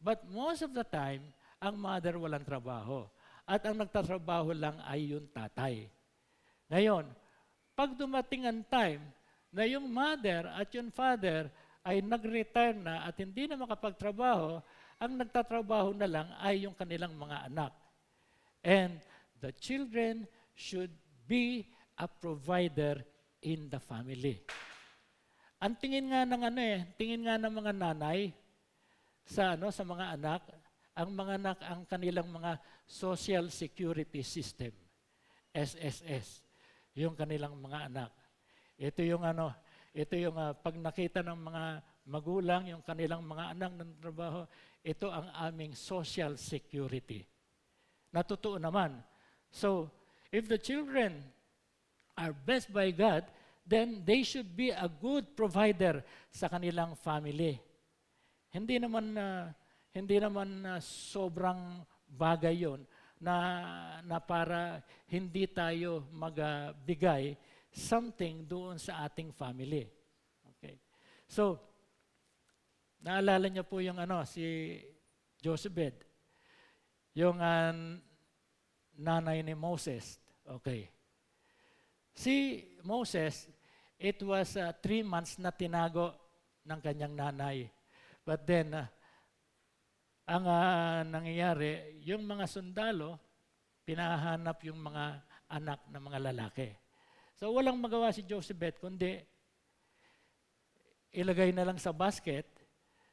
But most of the time, ang mother walang trabaho. At ang nagtatrabaho lang ay yung tatay. Ngayon, pag dumating ang time na yung mother at yung father ay nag-retire na at hindi na makapagtrabaho, ang nagtatrabaho na lang ay yung kanilang mga anak. And the children should be a provider in the family. Ang tingin nga ng mga nanay sa mga anak, ang mga anak ang kanilang mga Social Security System, SSS, yung kanilang mga anak. Ito yung pag nakita ng mga magulang yung kanilang mga anak ng trabaho, ito ang aming Social Security. Natotoo naman. So, if the children are blessed by God, then they should be a good provider sa kanilang family. Hindi naman sobrang bagay yon na para hindi tayo magbigay something doon sa ating family. Okay. So, naalala niyo po yung si Jochebed, yung nanay ni Moses. Okay. Si Moses, it was 3 months na tinago ng kanyang nanay. But then, ang nangyayari, yung mga sundalo, pinahanap yung mga anak ng mga lalaki. So walang magawa si Jochebed, kundi ilagay na lang sa basket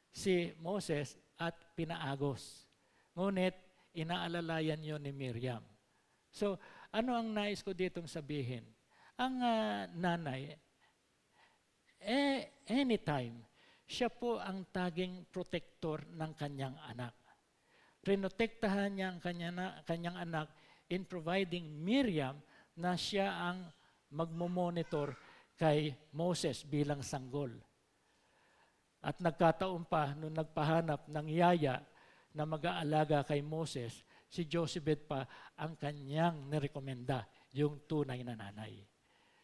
si Moses at pinaagos. Ngunit, inaalalayan yun ni Miriam. So, ano ang nais ko ditong sabihin? Ang nanay, anytime, siya po ang taging protector ng kanyang anak. Prinotektahan niya ang kanyang anak in providing Miriam na siya ang magmomonitor kay Moses bilang sanggol. At nagkataon pa nung nagpahanap ng yaya na mag-aalaga kay Moses, si Jochebed pa ang kanyang nirekomenda, yung tunay na nanay.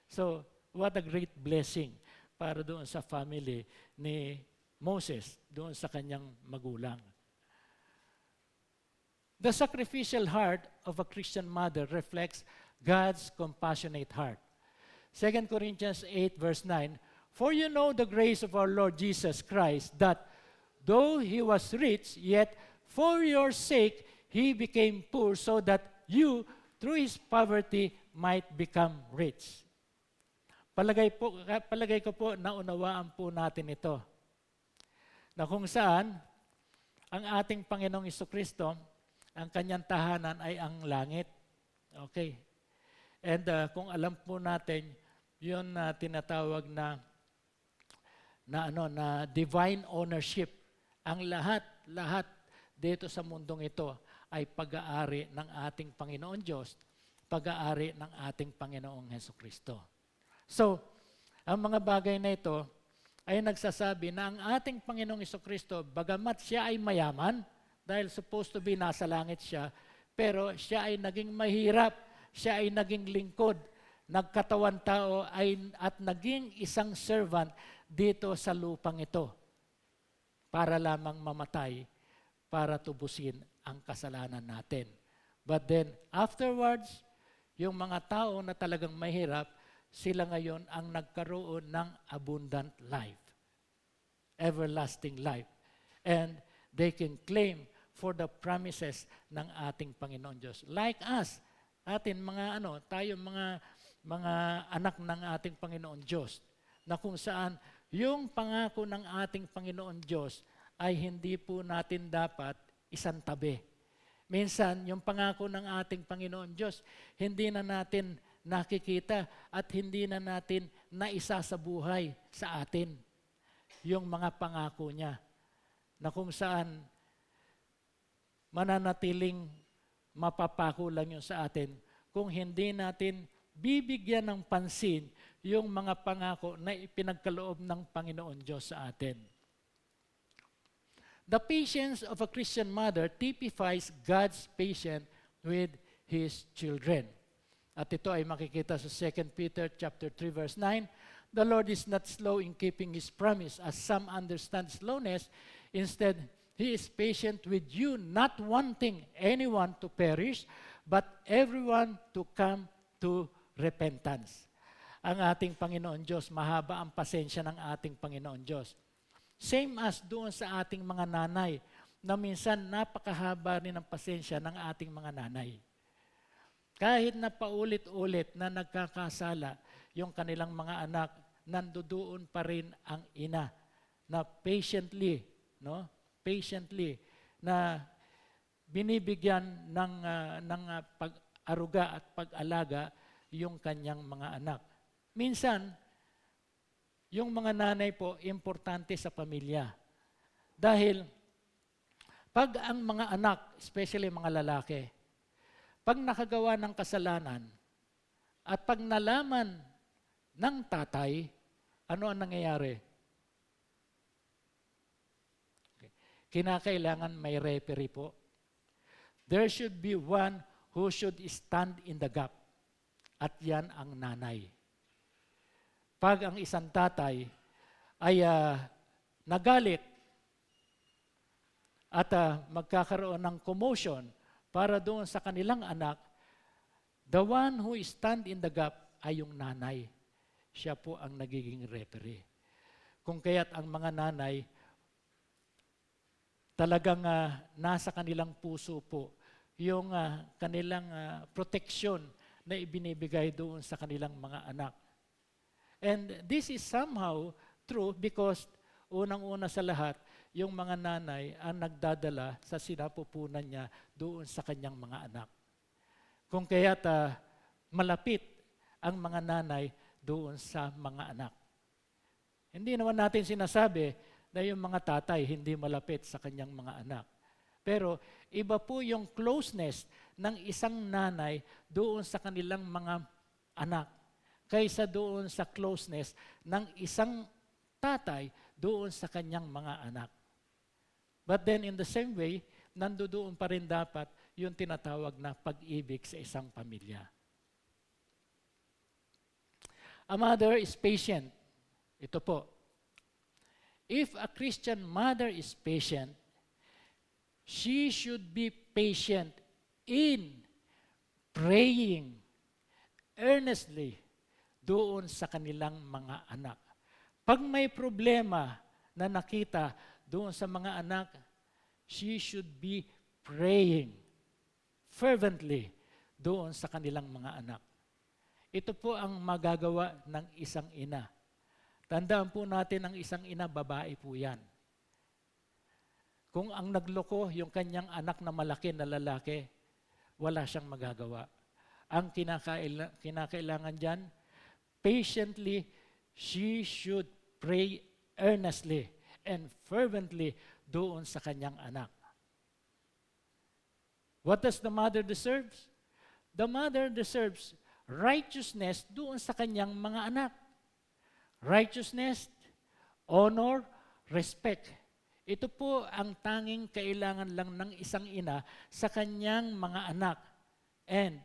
So, what a great blessing para doon sa family ni Moses, doon sa kanyang magulang. The sacrificial heart of a Christian mother reflects God's compassionate heart. 2 Corinthians 8 verse 9, for you know the grace of our Lord Jesus Christ, that though He was rich, yet for your sake He became poor, so that you, through His poverty, might become rich. Palagay ko po, naunawaan po natin ito. Na kung saan, ang ating Panginoong Jesucristo, ang kanyang tahanan ay ang langit. Okay. And kung alam po natin, yun na tinatawag na divine ownership. Ang lahat dito sa mundong ito ay pag-aari ng ating Panginoon Diyos, pag-aari ng ating Panginoong Hesukristo. So, ang mga bagay na ito ay nagsasabi na ang ating Panginoong Hesukristo, bagamat siya ay mayaman, dahil supposed to be nasa langit siya, pero siya ay naging mahirap, siya ay naging lingkod, nagkatawan tao at naging isang servant dito sa lupang ito para lamang mamatay, para tubusin ang kasalanan natin. But then, afterwards, yung mga tao na talagang mahirap, sila ngayon ang nagkaroon ng abundant life, everlasting life. And they can claim for the promises ng ating Panginoon Diyos. Like us, tayo mga anak ng ating Panginoon Diyos, na kung saan yung pangako ng ating Panginoon Diyos ay hindi po natin dapat isantabi. Minsan, yung pangako ng ating Panginoon Diyos, hindi na natin nakikita at hindi na natin naisa sa buhay sa atin. Yung mga pangako niya, na kung saan mananatiling mapapako lang yun sa atin kung hindi natin bibigyan ng pansin yung mga pangako na ipinagkaloob ng Panginoon Diyos sa atin. The patience of a Christian mother typifies God's patience with His children. At ito ay makikita sa 2 Peter chapter 3 verse 9. The Lord is not slow in keeping His promise, as some understand slowness. Instead, He is patient with you, not wanting anyone to perish, but everyone to come to repentance. Ang ating Panginoon Diyos, mahaba ang pasensya ng ating Panginoon Diyos. Same as doon sa ating mga nanay, na minsan napakahaba rin ang pasensya ng ating mga nanay. Kahit na paulit-ulit na nagkakasala yung kanilang mga anak, nandoon pa rin ang ina na patiently na binibigyan ng pag-aruga at pag-alaga yung kanyang mga anak. Minsan, yung mga nanay po, importante sa pamilya. Dahil, pag ang mga anak, especially mga lalaki, pag nakagawa ng kasalanan, at pag nalaman ng tatay, ano ang nangyayari? Kinakailangan may referee po. There should be one who should stand in the gap. At yan ang nanay. Pag ang isang tatay ay nagalit at magkakaroon ng commotion para doon sa kanilang anak, the one who stand in the gap ay yung nanay. Siya po ang nagiging referee. Kung kaya't ang mga nanay, talagang nasa kanilang puso po yung kanilang proteksyon na ibinibigay doon sa kanilang mga anak. And this is somehow true because unang-una sa lahat, yung mga nanay ang nagdadala sa sinapupunan niya doon sa kanyang mga anak. Kung kaya't malapit ang mga nanay doon sa mga anak. Hindi naman natin sinasabi na yung mga tatay hindi malapit sa kanyang mga anak. Pero iba po yung closeness ng isang nanay doon sa kanilang mga anak kaysa doon sa closeness ng isang tatay doon sa kanyang mga anak. But then in the same way, nandoon pa rin dapat yung tinatawag na pag-ibig sa isang pamilya. A mother is patient. Ito po. If a Christian mother is patient, she should be patient in praying earnestly doon sa kanilang mga anak. Pag may problema na nakita doon sa mga anak, she should be praying fervently doon sa kanilang mga anak. Ito po ang magagawa ng isang ina. Tandaan po natin ang isang ina, babae po yan. Kung ang nagloko yung kanyang anak na malaki na lalaki, wala siyang magagawa. Ang kinakailangan dyan, patiently, she should pray earnestly and fervently doon sa kanyang anak. What does the mother deserve? The mother deserves righteousness doon sa kanyang mga anak. Righteousness, honor, respect. Ito po ang tanging kailangan lang ng isang ina sa kanyang mga anak. And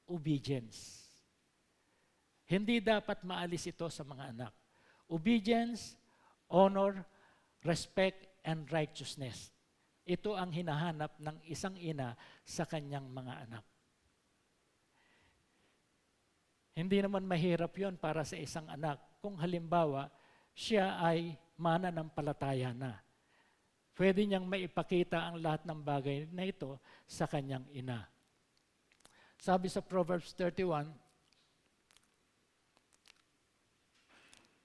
obedience. Hindi dapat maalis ito sa mga anak. Obedience, honor, respect, and righteousness. Ito ang hinahanap ng isang ina sa kanyang mga anak. Hindi naman mahirap yon para sa isang anak kung halimbawa siya ay mananampalataya na. Pwede niyang maipakita ang lahat ng bagay na ito sa kanyang ina. Sabi sa Proverbs 31,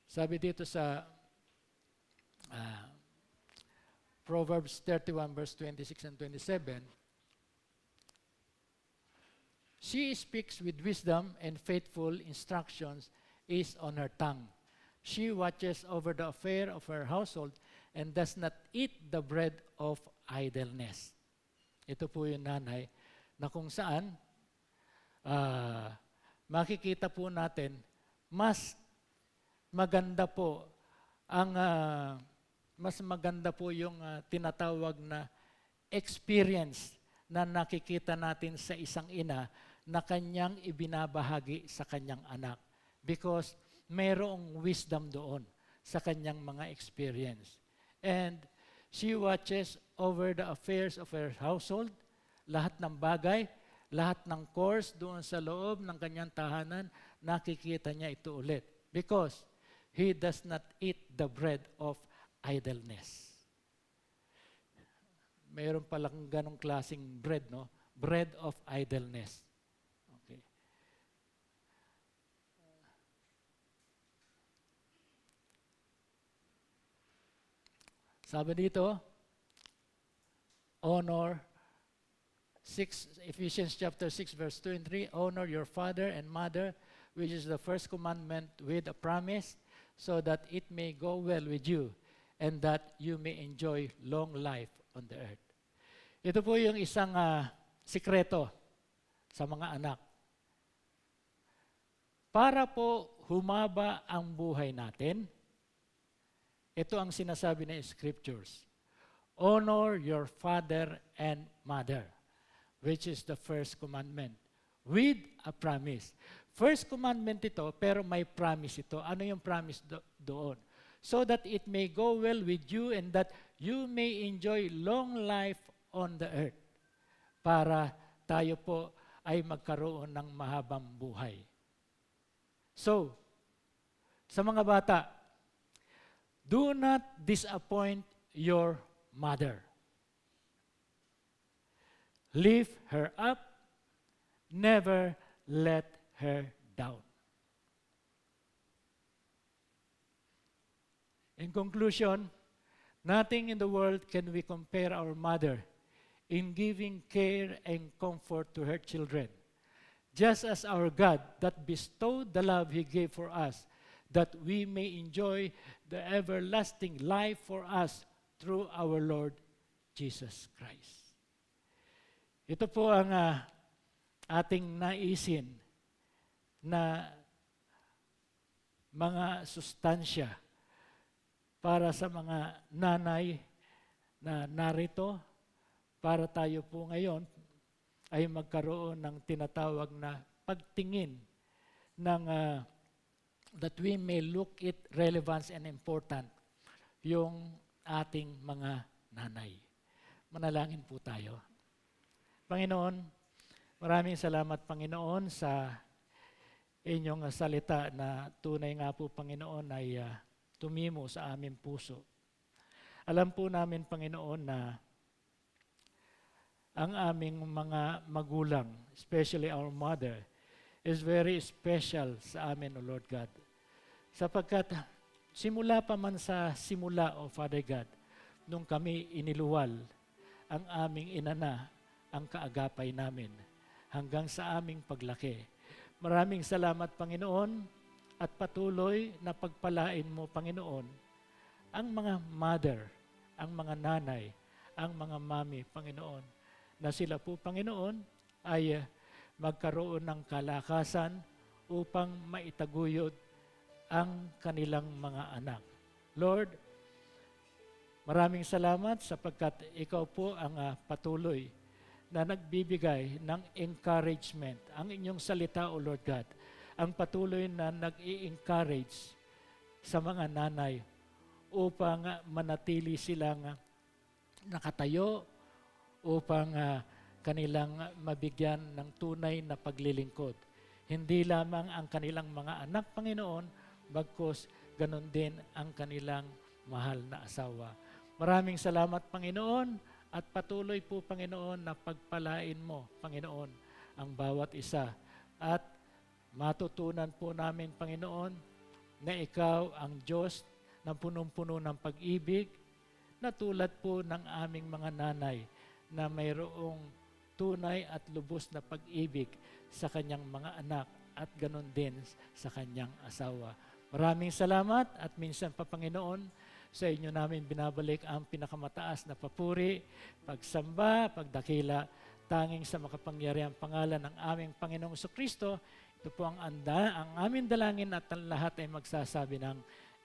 sabi dito sa Proverbs 31 verse 26 and 27, she speaks with wisdom and faithful instructions is on her tongue. She watches over the affair of her household and does not eat the bread of idleness. Ito po yung nanay na kung saan makikita po natin mas maganda po yung tinatawag na experience na nakikita natin sa isang ina na kanyang ibinabahagi sa kanyang anak. Because mayroong wisdom doon sa kanyang mga experience. And she watches over the affairs of her household, lahat ng bagay, lahat ng course doon sa loob ng kanyang tahanan, nakikita niya ito ulit. Because he does not eat the bread of idleness. Mayroon palang ganong klaseng bread, no? Bread of idleness. Okay. Sabi dito, honor, Ephesians chapter 6 verse 2 and 3, honor your father and mother, which is the first commandment with a promise, so that it may go well with you, and that you may enjoy long life on the earth. Ito po yung isang sikreto sa mga anak. Para po humaba ang buhay natin, ito ang sinasabi ng Scriptures. Honor your father and mother, which is the first commandment, with a promise. First commandment ito, pero may promise ito. Ano yung promise doon? So that it may go well with you and that you may enjoy long life on the earth. Para tayo po ay magkaroon ng mahabang buhay. So, sa mga bata, do not disappoint your mother. Lift her up, never let her down. In conclusion, nothing in the world can we compare our mother in giving care and comfort to her children. Just as our God that bestowed the love He gave for us, that we may enjoy the everlasting life for us through our Lord Jesus Christ. Ito po ang ating naisin na mga sustansya para sa mga nanay na narito, para tayo po ngayon ay magkaroon ng tinatawag na pagtingin ng that we may look it relevance and important yung ating mga nanay. Manalangin po tayo. Panginoon, maraming salamat Panginoon sa inyong salita na tunay nga po Panginoon ay tumimo sa aming puso. Alam po namin Panginoon na ang aming mga magulang, especially our mother, is very special sa amin, O Lord God. Sapagkat simula pa man sa simula, O Father God, nung kami iniluwal, ang aming inana, ang kaagapay namin, hanggang sa aming paglaki. Maraming salamat, Panginoon, at patuloy na pagpalain mo, Panginoon, ang mga mother, ang mga nanay, ang mga mami, Panginoon, na sila po, Panginoon, ay magkaroon ng kalakasan upang maitaguyod ang kanilang mga anak. Lord, maraming salamat sapagkat ikaw po ang patuloy na nagbibigay ng encouragement. Ang inyong salita, O Lord God, ang patuloy na nag-i-encourage sa mga nanay upang manatili silang nakatayo, upang kanilang mabigyan ng tunay na paglilingkod. Hindi lamang ang kanilang mga anak, Panginoon, bagkus ganon din ang kanilang mahal na asawa. Maraming salamat, Panginoon, at patuloy po, Panginoon, na pagpalain mo, Panginoon, ang bawat isa. At matutunan po namin, Panginoon, na ikaw ang Diyos na punong-puno ng pag-ibig, na tulad po ng aming mga nanay na mayroong tunay at lubos na pag-ibig sa kanyang mga anak at ganon din sa kanyang asawa. Maraming salamat at minsan pa, Panginoon, sa inyo namin binabalik ang pinakamataas na papuri, pagsamba, pagdakila, tanging sa makapangyarihang pangalan ng aming Panginoong Kristo. Ito po ang aming dalangin at ang lahat ay magsasabi ng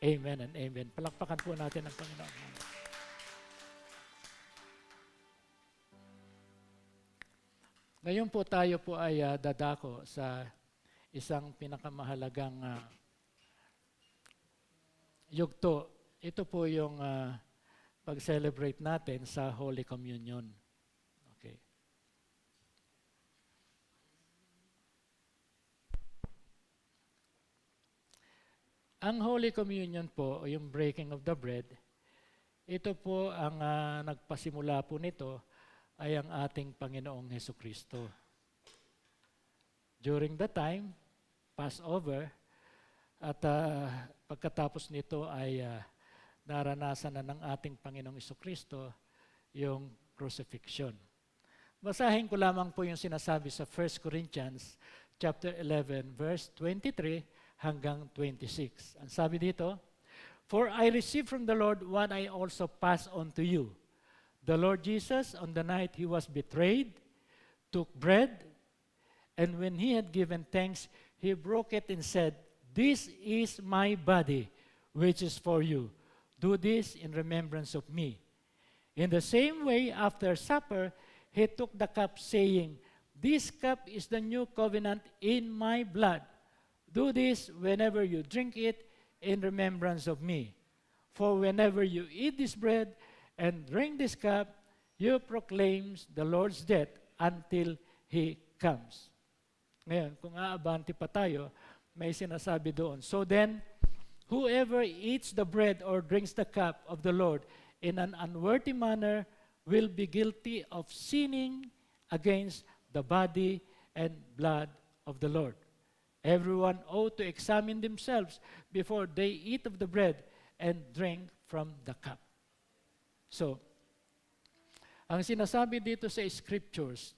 Amen and Amen. Palakpakan po natin ang Panginoon. Ngayon po tayo po ay dadako sa isang pinakamahalagang yugto. Ito po yung pag-celebrate natin sa Holy Communion. Okay. Ang Holy Communion po, o yung breaking of the bread, ito po ang nagpasimula po nito ay ang ating Panginoong Hesukristo. During the time, Passover, at pagkatapos nito ay naranasan na ng ating Panginoong Hesukristo yung crucifixion. Basahin ko lamang po yung sinasabi sa 1 Corinthians chapter 11, verse 23 hanggang 26. Ang sabi dito, "For I received from the Lord what I also pass on to you. The Lord Jesus, on the night he was betrayed, took bread, and when he had given thanks, he broke it and said, 'This is my body, which is for you. Do this in remembrance of me.' In the same way, after supper, he took the cup, saying, 'This cup is the new covenant in my blood. Do this whenever you drink it in remembrance of me. For whenever you eat this bread and drink this cup, you proclaim the Lord's death until He comes.'" Ngayon, kung aabante pa tayo, may sinasabi doon. "So then, whoever eats the bread or drinks the cup of the Lord in an unworthy manner will be guilty of sinning against the body and blood of the Lord. Everyone ought to examine themselves before they eat of the bread and drink from the cup." So, ang sinasabi dito sa scriptures,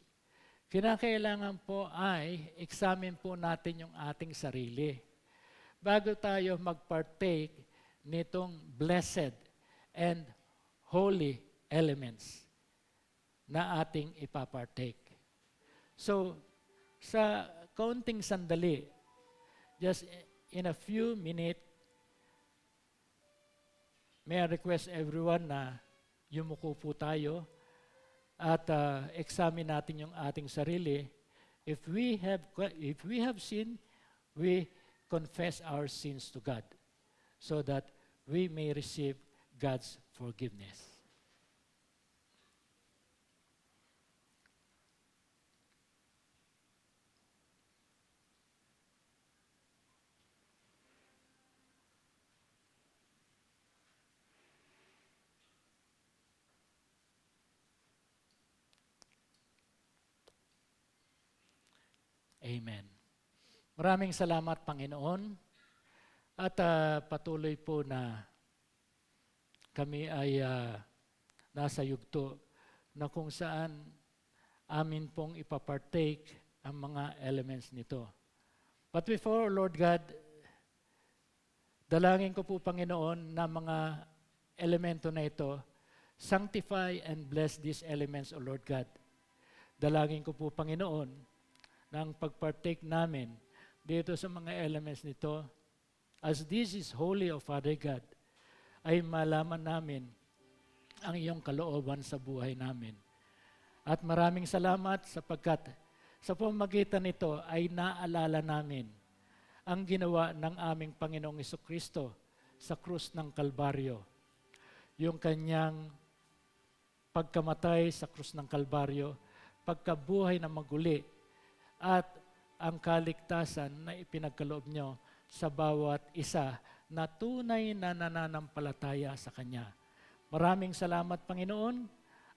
kinakailangan po ay examine po natin yung ating sarili bago tayo mag-partake nitong blessed and holy elements na ating ipapartake. So, sa kaunting sandali, just in a few minutes, may I request everyone na yumuko po tayo at examine natin yung ating sarili. If we have sinned, we confess our sins to God so that we may receive God's forgiveness. Amen. Maraming salamat, Panginoon. At patuloy po na kami ay nasa yugto na kung saan amin pong ipapartake ang mga elements nito. But before, Lord God, Dalangin ko po, Panginoon, na mga elemento na ito, sanctify and bless these elements, O Lord God. Dalangin ko po, Panginoon, na ang pagpartake namin dito sa mga elements nito, as this is holy, O Father God, ay malaman namin ang iyong kalooban sa buhay namin. At maraming salamat sapagkat sa pamamagitan nito ay naalala namin ang ginawa ng aming Panginoong Jesucristo sa krus ng Kalbaryo. Yung kanyang pagkamatay sa krus ng Kalbaryo, pagkabuhay na maguli, at ang kaligtasan na ipinagkaloob nyo sa bawat isa na tunay na nananampalataya sa Kanya. Maraming salamat, Panginoon,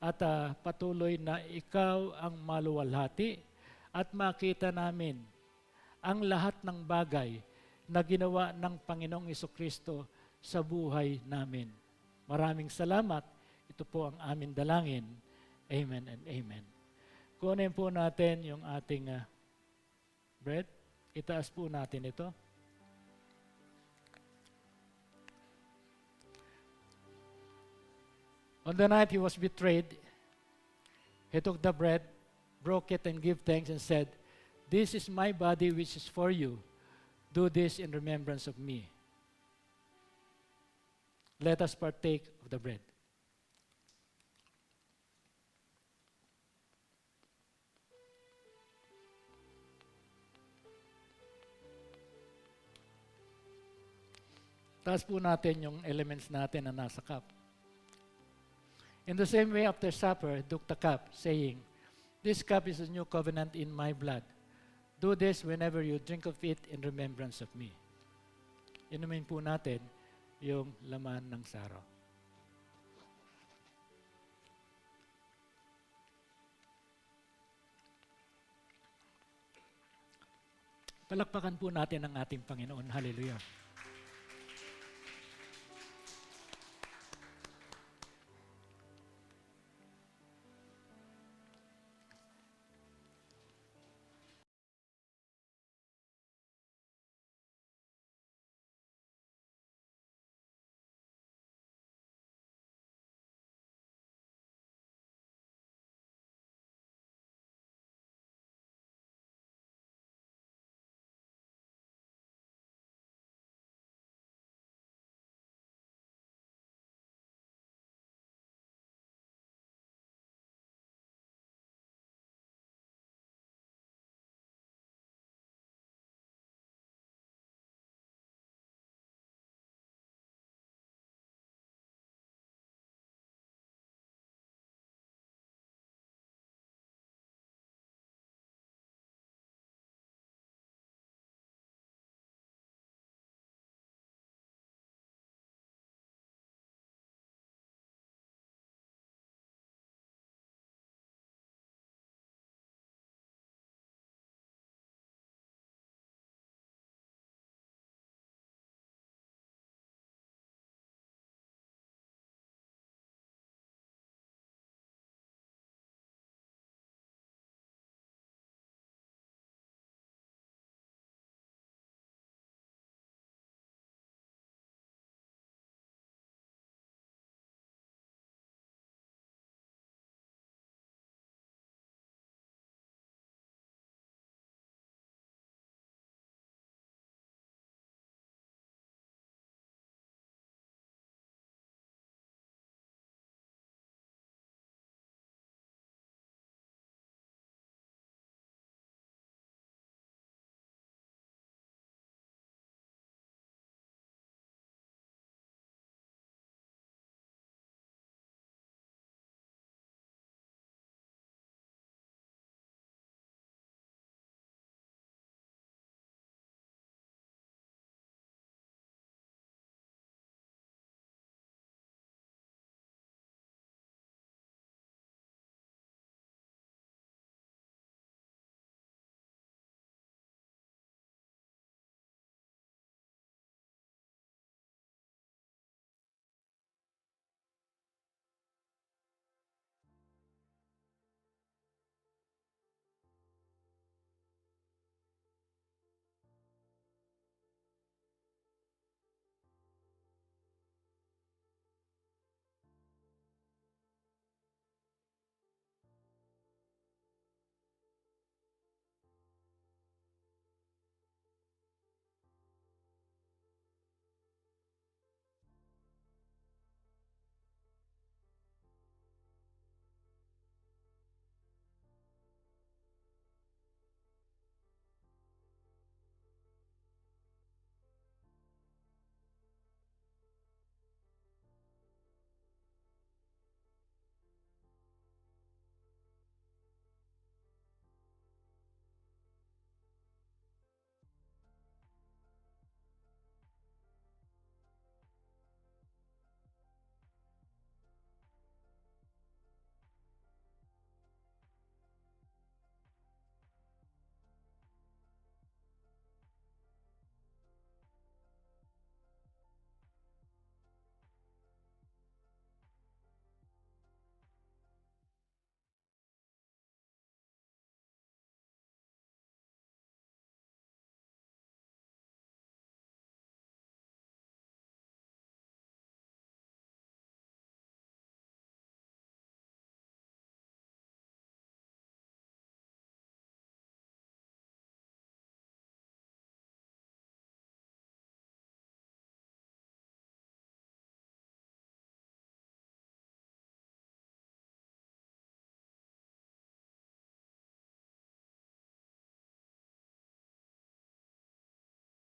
at patuloy na ikaw ang maluwalhati at makita namin ang lahat ng bagay na ginawa ng Panginoong Jesucristo sa buhay namin. Maraming salamat. Ito po ang aming dalangin. Amen and amen. Kunin po natin yung ating bread. Itaas po natin ito. On the night he was betrayed, he took the bread, broke it, and gave thanks and said, "This is my body which is for you. Do this in remembrance of me." Let us partake of the bread. Taas po natin yung elements natin na nasa cup. In the same way, after supper, he took the cup, saying, "This cup is a new covenant in my blood. Do this whenever you drink of it in remembrance of me." Inumin po natin yung laman ng saro. Palakpakan po natin ang ating Panginoon. Hallelujah.